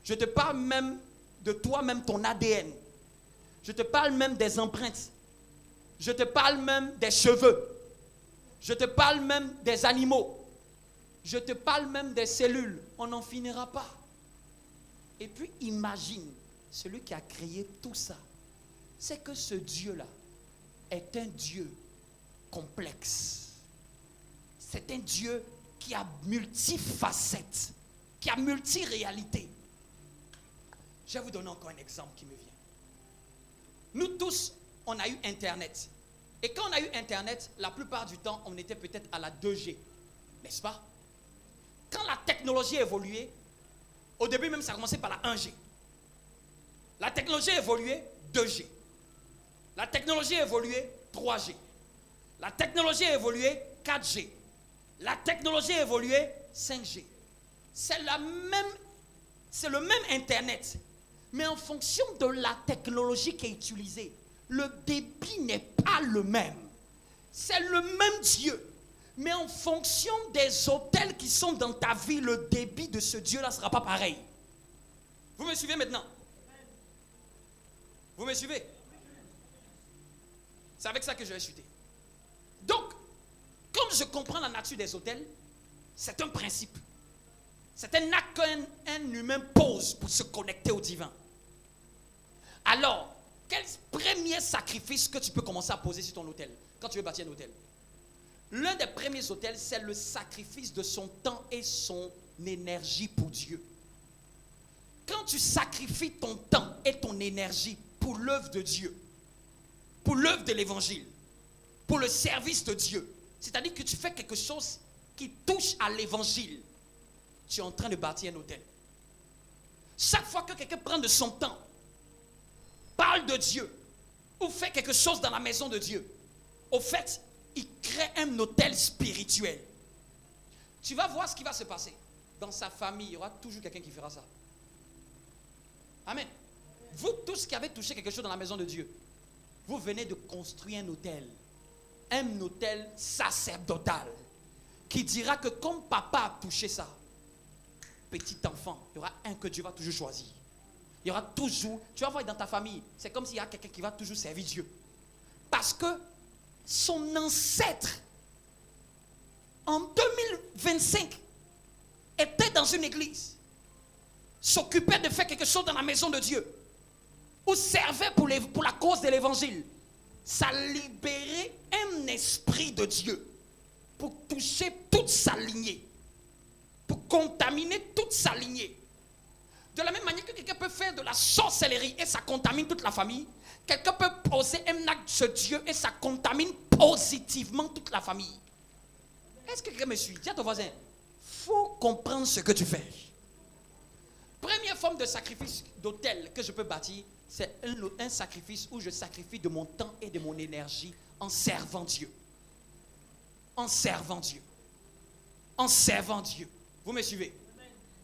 Speaker 1: Je te parle même de toi-même, ton ADN. Je te parle même des empreintes. Je te parle même des cheveux. Je te parle même des animaux. Je te parle même des cellules. On n'en finira pas. Et puis imagine, celui qui a créé tout ça, c'est que ce Dieu-là est un Dieu complexe. C'est un Dieu qui a multifacettes, qui a multiréalités. Je vais vous donner encore un exemple qui me vient. Nous tous, on a eu Internet. Et quand on a eu Internet, la plupart du temps, on était peut-être à la 2G. N'est-ce pas? Quand la technologie a évolué, au début même, ça a commencé par la 1G. La technologie a évolué, 2G. La technologie a évolué, 3G. La technologie a évolué, 4G. La technologie a évolué, 5G. C'est le même Internet. Mais en fonction de la technologie qui est utilisée, le débit n'est pas le même. C'est le même Dieu. Mais en fonction des hôtels qui sont dans ta vie, le débit de ce Dieu-là ne sera pas pareil. Vous me suivez maintenant? Vous me suivez? C'est avec ça que je vais chuter. Donc, comme je comprends la nature des hôtels, c'est un principe. C'est un acte qu'un humain pose pour se connecter au divin. Alors, quel premier sacrifice que tu peux commencer à poser sur ton hôtel, quand tu veux bâtir un hôtel? L'un des premiers hôtels, c'est le sacrifice de son temps et son énergie pour Dieu. Quand tu sacrifies ton temps et ton énergie pour l'œuvre de Dieu, pour l'œuvre de l'évangile, pour le service de Dieu, c'est-à-dire que tu fais quelque chose qui touche à l'évangile, tu es en train de bâtir un hôtel. Chaque fois que quelqu'un prend de son temps, parle de Dieu, ou fait quelque chose dans la maison de Dieu, au fait, il crée un hôtel spirituel. Tu vas voir ce qui va se passer. Dans sa famille, il y aura toujours quelqu'un qui fera ça. Amen. Vous tous qui avez touché quelque chose dans la maison de Dieu, vous venez de construire un hôtel sacerdotal, qui dira que comme papa a touché ça, petit enfant, il y aura un que Dieu va toujours choisir. Il y aura toujours, tu vas voir dans ta famille, c'est comme s'il y a quelqu'un qui va toujours servir Dieu. Parce que son ancêtre, en 2025, était dans une église, s'occupait de faire quelque chose dans la maison de Dieu, ou servait pour la cause de l'évangile. Ça libérait un esprit de Dieu pour toucher toute sa lignée, pour contaminer toute sa lignée. De la même manière que quelqu'un peut faire de la sorcellerie et ça contamine toute la famille, quelqu'un peut poser un acte sur Dieu et ça contamine positivement toute la famille. Est-ce que quelqu'un me suit? Dis à ton voisin, il faut comprendre ce que tu fais. Première forme de sacrifice d'autel que je peux bâtir, c'est un sacrifice où je sacrifie de mon temps et de mon énergie en servant Dieu. En servant Dieu. En servant Dieu. Vous me suivez?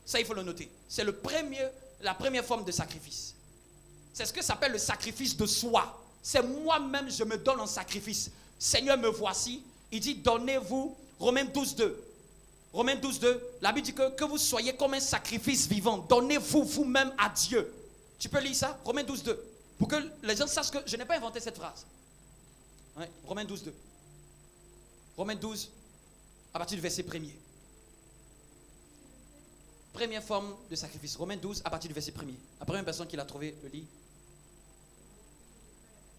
Speaker 1: Ça, il faut le noter. C'est la première forme de sacrifice. C'est ce que s'appelle le sacrifice de soi. C'est moi-même, je me donne en sacrifice. Seigneur, me voici. Il dit, donnez-vous, Romains 12:2. Romains 12:2, la Bible dit que vous soyez comme un sacrifice vivant. Donnez-vous vous-même à Dieu. Tu peux lire ça? Romains 12:2. Pour que les gens sachent que je n'ai pas inventé cette phrase. Ouais, Romains 12:2. Romains 12, à partir du verset 1er. Première forme de sacrifice. Romains 12, à partir du verset 1er. La première personne qui l'a trouvé, le lit.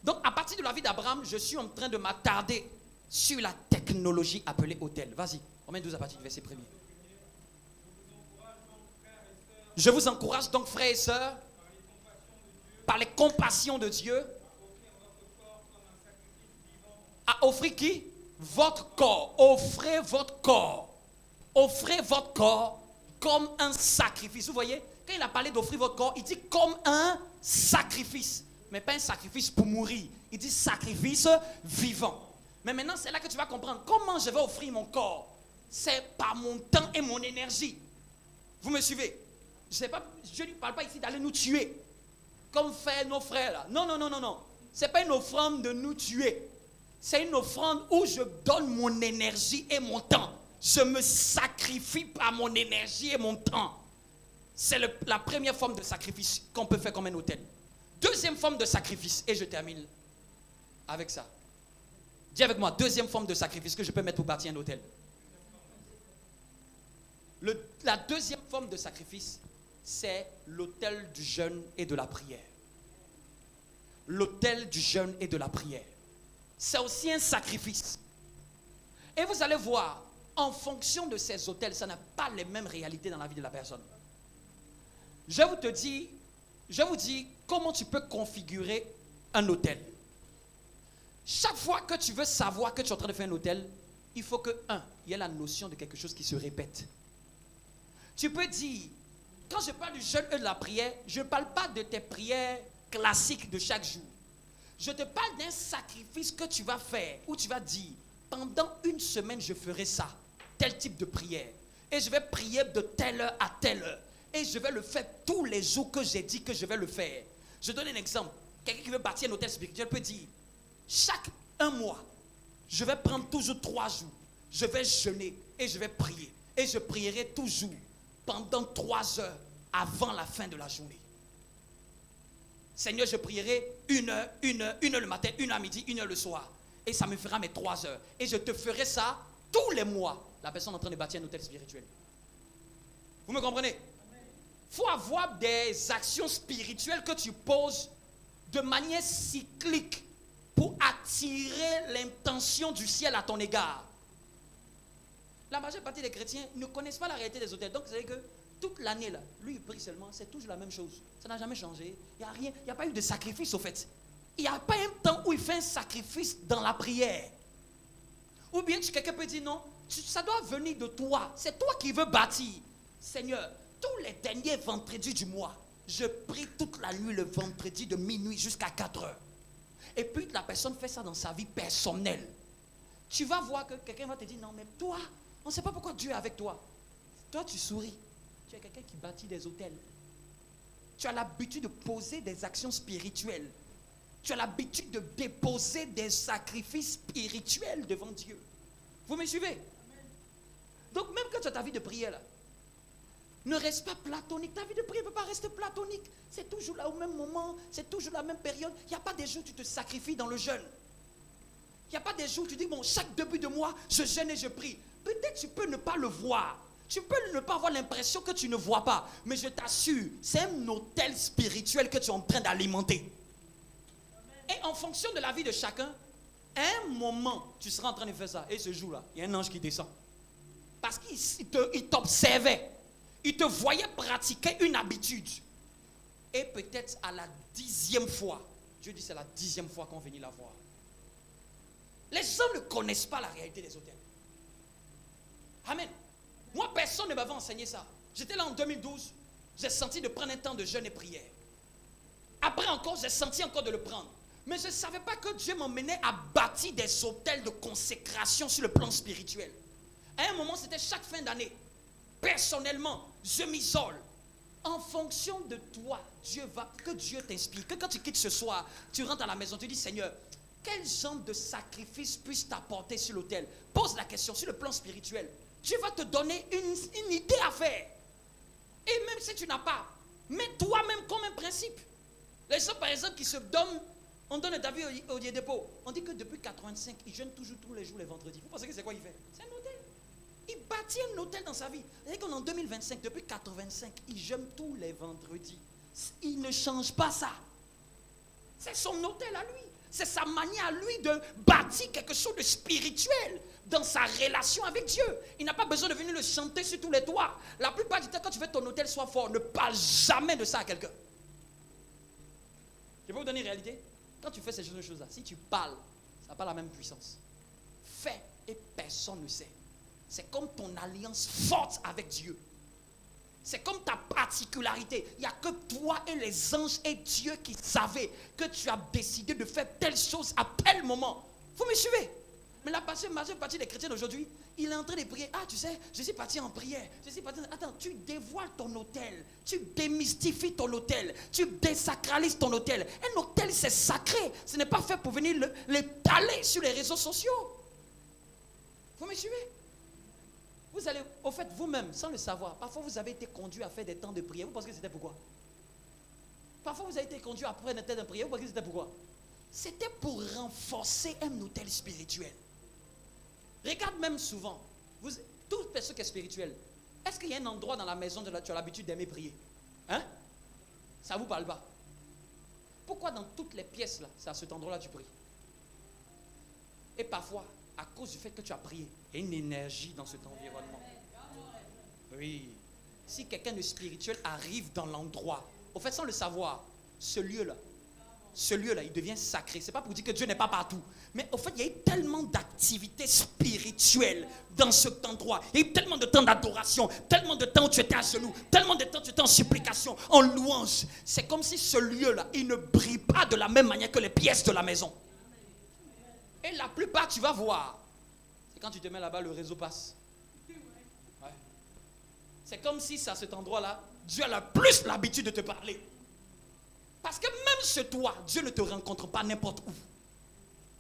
Speaker 1: Donc, à partir de la vie d'Abraham, je suis en train de m'attarder sur la technologie appelée hôtel. Vas-y, Romains 12, à partir du verset 1er. Je vous encourage donc, frères et sœurs, par les compassions de Dieu, à offrir qui? Votre corps. Offrez votre corps. Offrez votre corps comme un sacrifice. Vous voyez, quand il a parlé d'offrir votre corps, il dit comme un sacrifice. Mais pas un sacrifice pour mourir. Il dit sacrifice vivant. Mais maintenant, c'est là que tu vas comprendre comment je vais offrir mon corps. C'est par mon temps et mon énergie. Vous me suivez? Je ne lui parle pas ici d'aller nous tuer, comme fait nos frères là. Non, non, non, non, non. Ce n'est pas une offrande de nous tuer. C'est une offrande où je donne mon énergie et mon temps. Je me sacrifie par mon énergie et mon temps. C'est la première forme de sacrifice qu'on peut faire comme un autel. Deuxième forme de sacrifice, et je termine avec ça. Dis avec moi, deuxième forme de sacrifice que je peux mettre pour bâtir un autel. La deuxième forme de sacrifice, c'est l'autel du jeûne et de la prière. L'autel du jeûne et de la prière. C'est aussi un sacrifice. Et vous allez voir, en fonction de ces autels, ça n'a pas les mêmes réalités dans la vie de la personne. Je vous dis comment tu peux configurer un autel. Chaque fois que tu veux savoir que tu es en train de faire un autel, il faut que, il y ait la notion de quelque chose qui se répète. Tu peux dire, quand je parle du jeûne et de la prière, je ne parle pas de tes prières classiques de chaque jour. Je te parle d'un sacrifice que tu vas faire, où tu vas dire, pendant une semaine, je ferai ça, tel type de prière. Et je vais prier de telle heure à telle heure. Et je vais le faire tous les jours que j'ai dit que je vais le faire. Je donne un exemple. Quelqu'un qui veut bâtir un hôtel spirituel peut dire, chaque un mois, je vais prendre toujours 3 jours. Je vais jeûner et je vais prier. Et je prierai toujours pendant 3 heures avant la fin de la journée. Seigneur, je prierai 1 heure le matin, 1 heure à midi, 1 heure le soir. Et ça me fera mes 3 heures. Et je te ferai ça tous les mois. La personne est en train de bâtir un hôtel spirituel. Vous me comprenez? Il faut avoir des actions spirituelles que tu poses de manière cyclique pour attirer l'intention du ciel à ton égard. La majeure partie des chrétiens ne connaissent pas la réalité des hôtels. Donc, c'est-à-dire que toute l'année, là, lui, il prie seulement, c'est toujours la même chose. Ça n'a jamais changé. Il n'y a rien, il n'y a pas eu de sacrifice, au fait. Il n'y a pas un temps où il fait un sacrifice dans la prière. Ou bien quelqu'un peut dire non, ça doit venir de toi. C'est toi qui veux bâtir. Seigneur, tous les derniers vendredis du mois, je prie toute la nuit le vendredi de minuit jusqu'à 4 heures. Et puis la personne fait ça dans sa vie personnelle. Tu vas voir que quelqu'un va te dire, non mais toi, on ne sait pas pourquoi Dieu est avec toi. Toi tu souris. Tu es quelqu'un qui bâtit des hôtels. Tu as l'habitude de poser des actions spirituelles. Tu as l'habitude de déposer des sacrifices spirituels devant Dieu. Vous me suivez? Amen. Donc même quand tu as ta vie de prière là, ne reste pas platonique. Ta vie de prière ne peut pas rester platonique. C'est toujours là au même moment, c'est toujours la même période. Il n'y a pas des jours où tu te sacrifies dans le jeûne. Il n'y a pas des jours où tu dis, bon, chaque début de mois, je jeûne et je prie. Peut-être tu peux ne pas le voir. Tu peux ne pas avoir l'impression que tu ne vois pas. Mais je t'assure, c'est un hôtel spirituel que tu es en train d'alimenter. Et en fonction de la vie de chacun, à un moment, tu seras en train de faire ça. Et ce jour-là, il y a un ange qui descend. Parce qu'il t'observait. Il te voyait pratiquer une habitude. Et peut-être à la 10e fois, Dieu dit c'est la 10e fois qu'on venait la voir. Les gens ne connaissent pas la réalité des hôtels. Amen. Moi, personne ne m'avait enseigné ça. J'étais là en 2012, j'ai senti de prendre un temps de jeûne et prière. Après encore, j'ai senti encore de le prendre. Mais je ne savais pas que Dieu m'emmenait à bâtir des hôtels de consécration sur le plan spirituel. À un moment, c'était chaque fin d'année. Personnellement, je m'isole. En fonction de toi, que Dieu t'inspire. Que quand tu quittes ce soir, tu rentres à la maison, tu dis, Seigneur, quel genre de sacrifice puis-je t'apporter sur l'autel? Pose la question sur le plan spirituel. Dieu va te donner une idée à faire. Et même si tu n'as pas, mets toi-même comme un principe. Les gens, par exemple, qui se donnent, on donne David au dépôt. On dit que depuis 85, il jeûne toujours tous les jours les vendredis. Vous pensez que c'est quoi il fait? C'est un hôtel. Il bâtit un hôtel dans sa vie. C'est-à-dire qu'en 2025, depuis 85, il jeûne tous les vendredis. Il ne change pas ça. C'est son hôtel à lui. C'est sa manière à lui de bâtir quelque chose de spirituel dans sa relation avec Dieu. Il n'a pas besoin de venir le chanter sur tous les toits. La plupart du temps, quand tu veux que ton hôtel soit fort, ne parle jamais de ça à quelqu'un. Je vais vous donner une réalité. Quand tu fais ces choses-là, si tu parles, ça n'a pas la même puissance. Fais et personne ne sait. C'est comme ton alliance forte avec Dieu. C'est comme ta particularité. Il n'y a que toi et les anges et Dieu qui savaient que tu as décidé de faire telle chose à tel moment. Vous me suivez? Mais la majeure partie des chrétiens d'aujourd'hui, il est en train de prier. Ah, tu sais, je suis parti en prière. Attends, tu dévoiles ton autel. Tu démystifies ton autel. Tu désacralises ton autel. Un autel, c'est sacré. Ce n'est pas fait pour venir l'étaler sur les réseaux sociaux. Vous me suivez? Vous allez, au fait, vous-même, sans le savoir, parfois vous avez été conduit à faire des temps de prière. Vous pensez que c'était pourquoi? Parfois vous avez été conduit à prendre des temps de prière. Vous pensez que c'était pourquoi? C'était pour renforcer un autel spirituel. Regarde même souvent, toute personne qui est spirituelle, est-ce qu'il y a un endroit dans la maison où tu as l'habitude d'aimer prier? Hein? Ça ne vous parle pas? Pourquoi dans toutes les pièces là, c'est à cet endroit-là que tu pries? Et parfois, à cause du fait que tu as prié, il y a une énergie dans cet environnement. Oui. Si quelqu'un de spirituel arrive dans l'endroit, au fait sans le savoir, ce lieu-là, il devient sacré. Ce n'est pas pour dire que Dieu n'est pas partout. Mais au fait, il y a eu tellement d'activités spirituelles dans cet endroit. Il y a eu tellement de temps d'adoration, tellement de temps où tu étais à genoux, tellement de temps où tu étais en supplication, en louange. C'est comme si ce lieu-là, il ne brille pas de la même manière que les pièces de la maison. Et la plupart, tu vas voir, c'est quand tu te mets là-bas, le réseau passe. Ouais. C'est comme si c'est à cet endroit-là, Dieu a plus l'habitude de te parler. Parce que même chez toi, Dieu ne te rencontre pas n'importe où.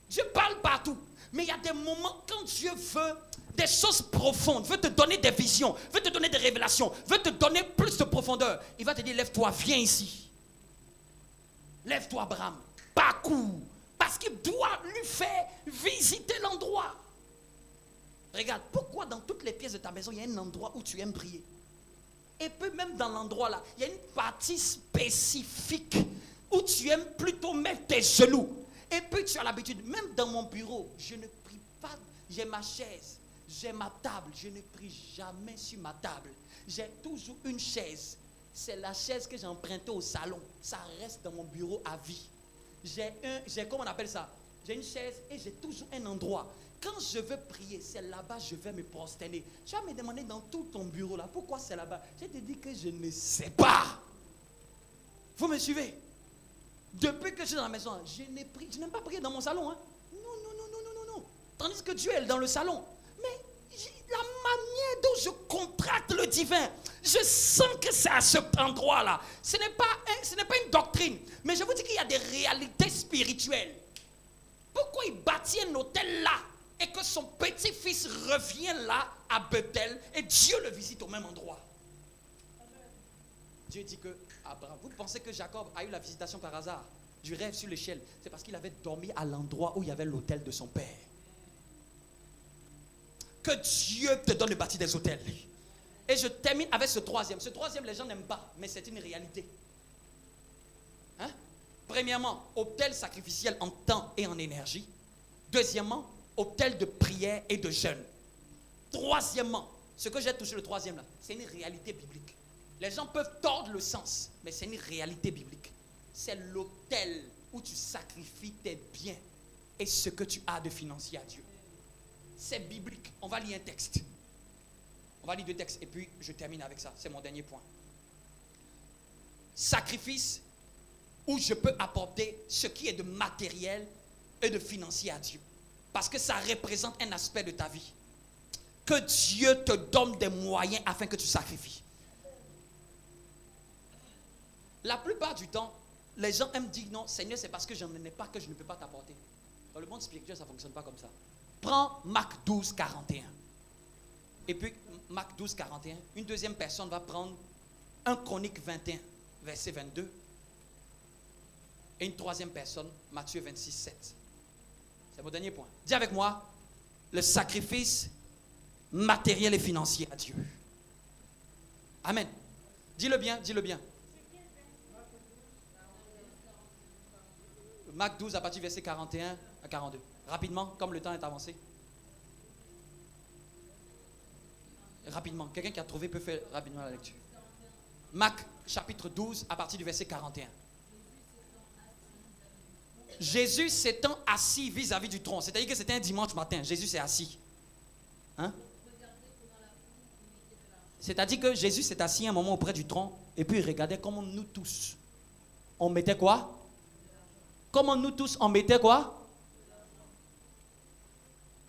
Speaker 1: Dieu parle partout. Mais il y a des moments quand Dieu veut des choses profondes, veut te donner des visions, veut te donner des révélations, veut te donner plus de profondeur. Il va te dire, lève-toi, viens ici. Lève-toi, Abraham. Parcours. Parce qu'il doit lui faire visiter l'endroit. Regarde, pourquoi dans toutes les pièces de ta maison, il y a un endroit où tu aimes prier? Et puis même dans l'endroit là, il y a une partie spécifique où tu aimes plutôt mettre tes genoux. Et puis tu as l'habitude, même dans mon bureau, je ne prie pas, j'ai ma chaise, j'ai ma table, je ne prie jamais sur ma table. J'ai toujours une chaise. C'est la chaise que j'ai empruntée au salon. Ça reste dans mon bureau à vie. Comment on appelle ça? J'ai une chaise et j'ai toujours un endroit. Quand je veux prier, c'est là-bas que je vais me prosterner. Tu vas me demander dans tout ton bureau là, pourquoi c'est là-bas? Je te dis que je ne sais pas. Vous me suivez? Depuis que je suis dans la maison, je n'aime pas prier dans mon salon. Hein? Non. Tandis que Dieu est dans le salon. Mais la manière dont je contracte le divin, je sens que c'est à cet endroit-là. Ce n'est pas une doctrine. Mais je vous dis qu'il y a des réalités spirituelles. Pourquoi il bâtit un hôtel là? Et que son petit-fils revient là, à Bethel, et Dieu le visite au même endroit. Dieu dit que Abraham, vous pensez que Jacob a eu la visitation par hasard du rêve sur l'échelle? C'est parce qu'il avait dormi à l'endroit où il y avait l'autel de son père. Que Dieu te donne de bâtir des hôtels. Et je termine avec ce troisième. Ce troisième, les gens n'aiment pas, mais c'est une réalité. Hein? Premièrement, autel sacrificiel en temps et en énergie. Deuxièmement, autel de prière et de jeûne. Troisièmement, ce que j'ai touché le troisième là, c'est une réalité biblique. Les gens peuvent tordre le sens, mais c'est une réalité biblique. C'est l'autel où tu sacrifies tes biens et ce que tu as de financier à Dieu. C'est biblique. On va lire un texte. On va lire 2 textes et puis je termine avec ça. C'est mon dernier point. Sacrifice où je peux apporter ce qui est de matériel et de financier à Dieu. Parce que ça représente un aspect de ta vie. Que Dieu te donne des moyens afin que tu sacrifies. La plupart du temps, les gens aiment dire non, Seigneur, c'est parce que je n'en ai pas que je ne peux pas t'apporter. Dans le monde spirituel, ça ne fonctionne pas comme ça. Prends Marc 12, 41. Et puis, Marc 12, 41, une deuxième personne va prendre 1 Chronique 21, verset 22. Et une troisième personne, Matthieu 26, 7. C'est mon dernier point. Dis avec moi, le sacrifice matériel et financier à Dieu. Amen. Dis-le bien, dis-le bien. Marc 12 à partir du verset 41 à 42. Rapidement, comme le temps est avancé. Rapidement. Quelqu'un qui a trouvé peut faire rapidement la lecture. Marc chapitre 12 à partir du verset 41. Jésus s'étant assis vis-à-vis du trône. C'est-à-dire que c'était un dimanche matin. Jésus s'est assis. Hein? C'est-à-dire que Jésus s'est assis un moment auprès du trône et puis il regardait comment nous tous, on mettait quoi? Comment nous tous, on mettait quoi?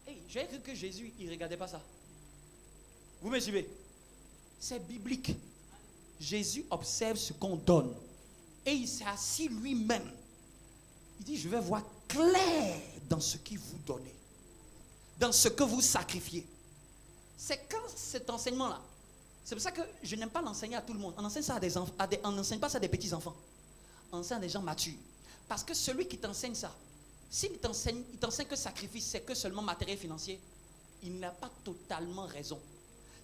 Speaker 1: Et J'ai cru que Jésus, il ne regardait pas ça. Vous me suivez? C'est biblique. Jésus observe ce qu'on donne. Et il s'est assis lui-même. Il dit, je vais voir clair dans ce que vous donnez. Dans ce que vous sacrifiez. C'est quand cet enseignement-là. C'est pour ça que je n'aime pas l'enseigner à tout le monde. On enseigne ça à des enfants, on n'enseigne pas ça à des petits enfants. On enseigne à des gens matures. Parce que celui qui t'enseigne ça, s'il t'enseigne que sacrifice, c'est que seulement matériel financier, il n'a pas totalement raison.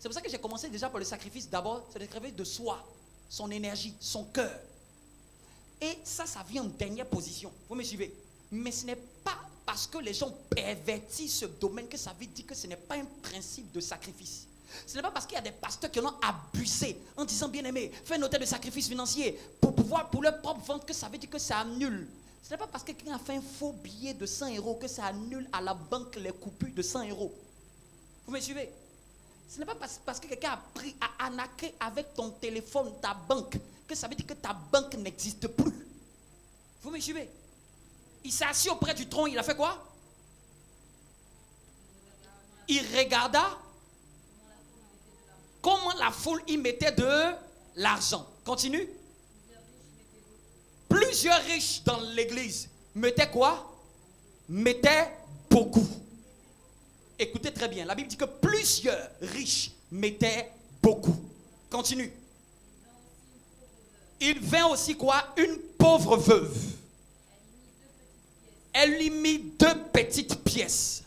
Speaker 1: C'est pour ça que j'ai commencé déjà par le sacrifice. D'abord, c'est le sacrifice de soi, son énergie, son cœur. Et ça vient en dernière position. Vous me suivez? Mais ce n'est pas parce que les gens pervertissent ce domaine que ça veut dire que ce n'est pas un principe de sacrifice. Ce n'est pas parce qu'il y a des pasteurs qui en ont abusé en disant, bien aimé, fais un hôtel de sacrifice financier pour leur propre vente que ça veut dire que ça annule. Ce n'est pas parce que quelqu'un a fait un faux billet de 100 € que ça annule à la banque les coupures de 100 €. Vous me suivez? Ce n'est pas parce que quelqu'un a arnaqué avec ton téléphone, ta banque, que ça veut dire que ta banque n'existe plus. Vous me suivez? Il s'est assis auprès du trône, il a fait quoi? Il regarda comment la foule y mettait de l'argent. Continue. Plusieurs riches dans l'église mettaient quoi? Mettaient beaucoup. Écoutez très bien, la Bible dit que plusieurs riches mettaient beaucoup. Continue. Il vint aussi quoi? Une pauvre veuve. Elle lui mit 2 petites pièces,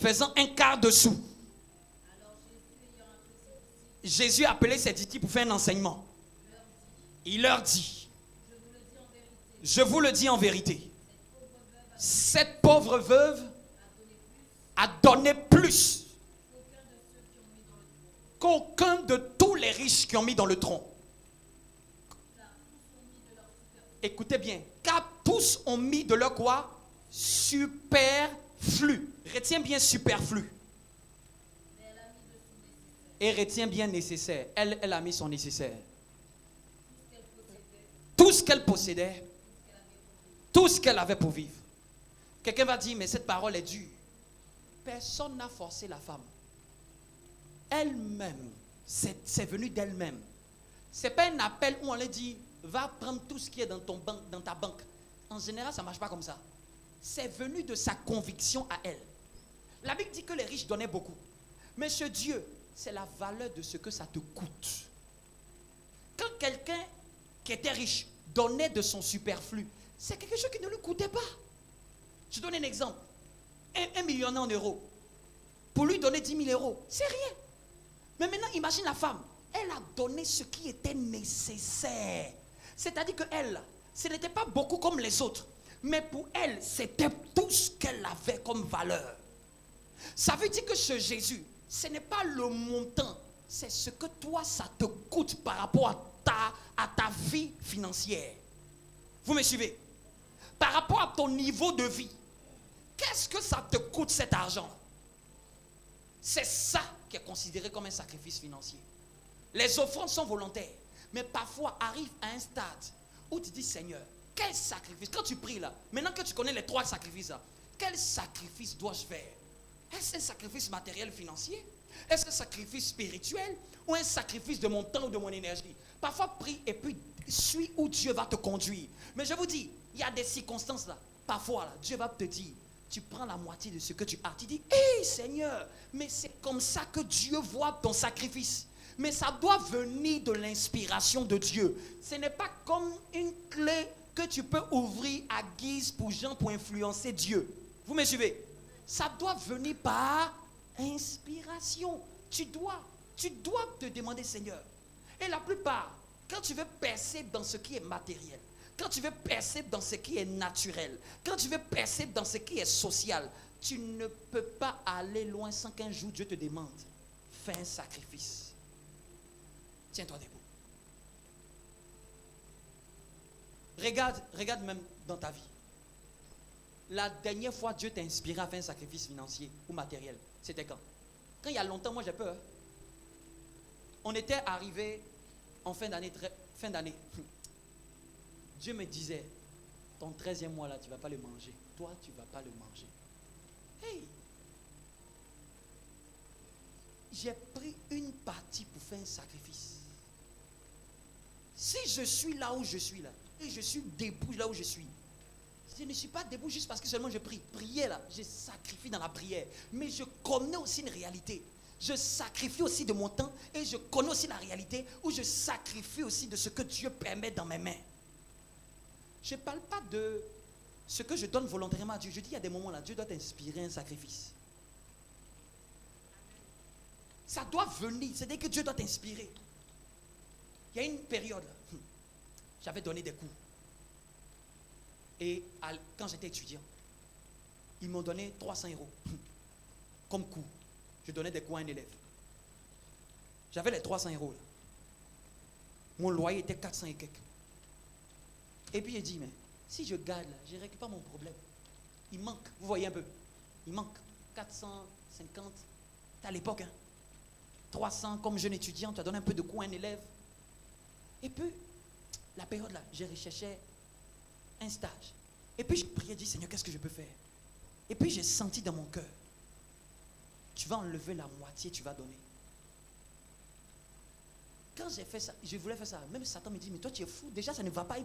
Speaker 1: faisant un quart de sou. Jésus a appelé ses disciples pour faire un enseignement. Il leur dit, je vous le dis en vérité, cette pauvre veuve a donné plus qu'aucun de tous les riches qui ont mis dans le tronc. Écoutez bien, car tous ont mis de leur quoi? Superflu. Retiens bien superflu. Et retiens bien nécessaire. Elle a mis son nécessaire. Tout ce qu'elle possédait. Tout ce qu'elle avait pour vivre. Quelqu'un va dire, mais cette parole est dure. Personne n'a forcé la femme. Elle-même, c'est venu d'elle-même. Ce n'est pas un appel où on lui dit, va prendre tout ce qui est dans ta banque. En général, ça ne marche pas comme ça. C'est venu de sa conviction à elle. La Bible dit que les riches donnaient beaucoup. Mais ce Dieu, c'est la valeur de ce que ça te coûte. Quand quelqu'un qui était riche donnait de son superflu, c'est quelque chose qui ne lui coûtait pas. Je donne un exemple. Un millionnaire en euros, pour lui donner 10 000 €, c'est rien. Mais maintenant, imagine la femme. Elle a donné ce qui était nécessaire. C'est-à-dire qu'elle, ce n'était pas beaucoup comme les autres. Mais pour elle, c'était tout ce qu'elle avait comme valeur. Ça veut dire que ce Jésus, ce n'est pas le montant. C'est ce que toi, ça te coûte par rapport à ta vie financière. Vous me suivez? Par rapport à ton niveau de vie. Qu'est-ce que ça te coûte cet argent? C'est ça qui est considéré comme un sacrifice financier. Les offrandes sont volontaires. Mais parfois arrive à un stade où tu dis, Seigneur, quel sacrifice? Quand tu pries là, maintenant que tu connais les 3 sacrifices là, quel sacrifice dois-je faire? Est-ce un sacrifice matériel financier? Est-ce un sacrifice spirituel? Ou un sacrifice de mon temps ou de mon énergie? Parfois prie et puis suis où Dieu va te conduire. Mais je vous dis, il y a des circonstances là. Parfois là, Dieu va te dire, tu prends la moitié de ce que tu as. Tu dis, hé Seigneur, mais c'est comme ça que Dieu voit ton sacrifice. Mais ça doit venir de l'inspiration de Dieu. Ce n'est pas comme une clé que tu peux ouvrir à guise pour gens pour influencer Dieu. Vous me suivez? Ça doit venir par inspiration. Tu dois te demander, Seigneur. Et la plupart, quand tu veux percer dans ce qui est matériel, quand tu veux percer dans ce qui est naturel, quand tu veux percer dans ce qui est social, tu ne peux pas aller loin sans qu'un jour Dieu te demande, fais un sacrifice. Tiens-toi debout. Regarde même dans ta vie. La dernière fois Dieu t'a inspiré à faire un sacrifice financier ou matériel, c'était quand? Quand il y a longtemps, moi j'ai peur. On était arrivé en fin d'année. Dieu me disait, ton 13e mois là, tu ne vas pas le manger. Toi, tu ne vas pas le manger. Hey! j'ai pris une partie pour faire un sacrifice. Si je suis là où je suis là, et je suis debout là où je ne suis pas debout juste parce que seulement je prie. Prier là, je sacrifie dans la prière. Mais je connais aussi une réalité. Je sacrifie aussi de mon temps et je connais aussi la réalité où je sacrifie aussi de ce que Dieu permet dans mes mains. Je ne parle pas de ce que je donne volontairement à Dieu. Je dis, il y a des moments là, Dieu doit t'inspirer un sacrifice. Ça doit venir, c'est-à-dire que Dieu doit t'inspirer. Il y a une période là, j'avais donné des cours. Et quand j'étais étudiant, ils m'ont donné 300 € comme cours. Je donnais des cours à un élève. J'avais les 300 € là. Mon loyer était 400 et quelques. Et puis j'ai dit, mais si je garde là, je ne règle pas mon problème. Il manque, vous voyez un peu, il manque 450, c'était à l'époque, 300 comme jeune étudiant, tu as donné un peu de cours à un élève. Et puis, la période là, je recherchais un stage. Et puis je priais, je dis, Seigneur, qu'est-ce que je peux faire? Et puis j'ai senti dans mon cœur, tu vas enlever la moitié, tu vas donner. Quand j'ai fait ça, je voulais faire ça, même Satan me dit, mais toi tu es fou, déjà ça ne va pas,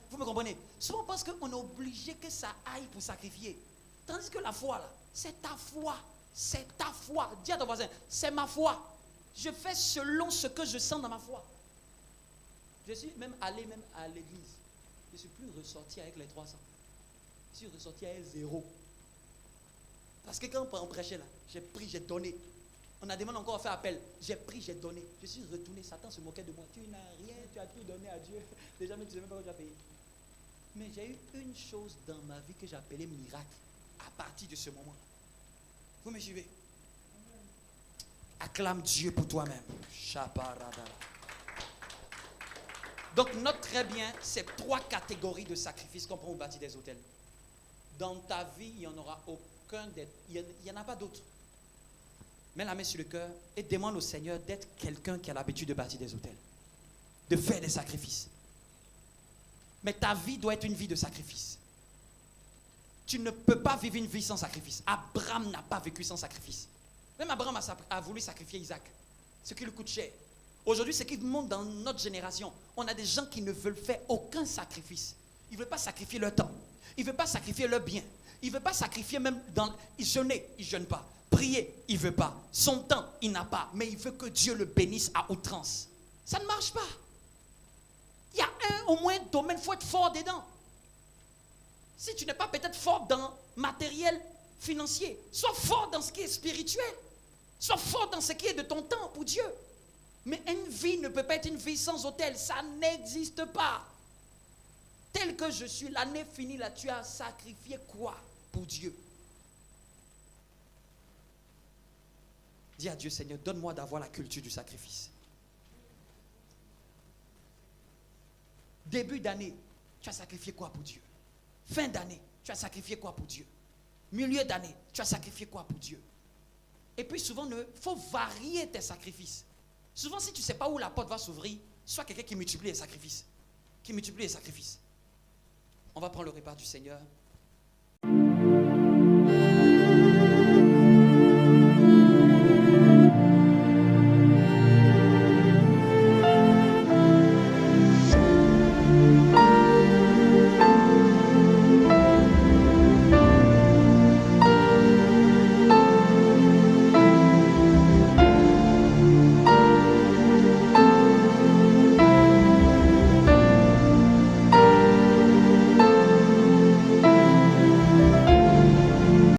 Speaker 1: vous me comprenez? Souvent on pense qu'on est obligé que ça aille pour sacrifier. Tandis que la foi là, c'est ta foi, c'est ta foi. Dis à ton voisin, c'est ma foi. Je fais selon ce que je sens dans ma foi. Je suis même allé même à l'église. Je ne suis plus ressorti avec les 300. Je suis ressorti avec 0. Parce que quand on prêchait là, j'ai pris, j'ai donné. On a demandé encore à faire appel. J'ai pris, j'ai donné. Je suis retourné. Satan se moquait de moi. Tu n'as rien, tu as tout donné à Dieu. Déjà, mais tu ne sais même pas quoi tu as payé. Mais j'ai eu une chose dans ma vie que j'appelais miracle à partir de ce moment. Vous me suivez? Acclame Dieu pour toi-même. Donc, note très bien ces 3 catégories de sacrifices qu'on prend au bâti des hôtels. Dans ta vie, il n'y en aura aucun, il n'y en a pas d'autre. Mets la main sur le cœur et demande au Seigneur d'être quelqu'un qui a l'habitude de bâtir des hôtels, de faire des sacrifices. Mais ta vie doit être une vie de sacrifice. Tu ne peux pas vivre une vie sans sacrifice. Abraham n'a pas vécu sans sacrifice. Même Abraham a voulu sacrifier Isaac, ce qui lui coûte cher. Aujourd'hui, ce qui monte dans notre génération, on a des gens qui ne veulent faire aucun sacrifice. Ils ne veulent pas sacrifier leur temps. Ils ne veulent pas sacrifier leur bien. Ils ne veulent pas sacrifier même dans... Jeûner, ils ne jeûnent pas. Prier, il ne veut pas. Son temps, il n'a pas. Mais il veut que Dieu le bénisse à outrance. Ça ne marche pas. Il y a au moins domaine, il faut être fort dedans. Si tu n'es pas peut-être fort dans matériel financier, sois fort dans ce qui est spirituel. Sois fort dans ce qui est de ton temps pour Dieu. Mais une vie ne peut pas être une vie sans autel. Ça n'existe pas. Tel que je suis, l'année finie, là, tu as sacrifié quoi pour Dieu? Dis à Dieu, Seigneur, donne-moi d'avoir la culture du sacrifice. Début d'année, tu as sacrifié quoi pour Dieu? Fin d'année, tu as sacrifié quoi pour Dieu? Milieu d'année, tu as sacrifié quoi pour Dieu? Et puis souvent, il faut varier tes sacrifices. Souvent, si tu ne sais pas où la porte va s'ouvrir, sois quelqu'un qui multiplie les sacrifices. Qui multiplie les sacrifices. On va prendre le repas du Seigneur.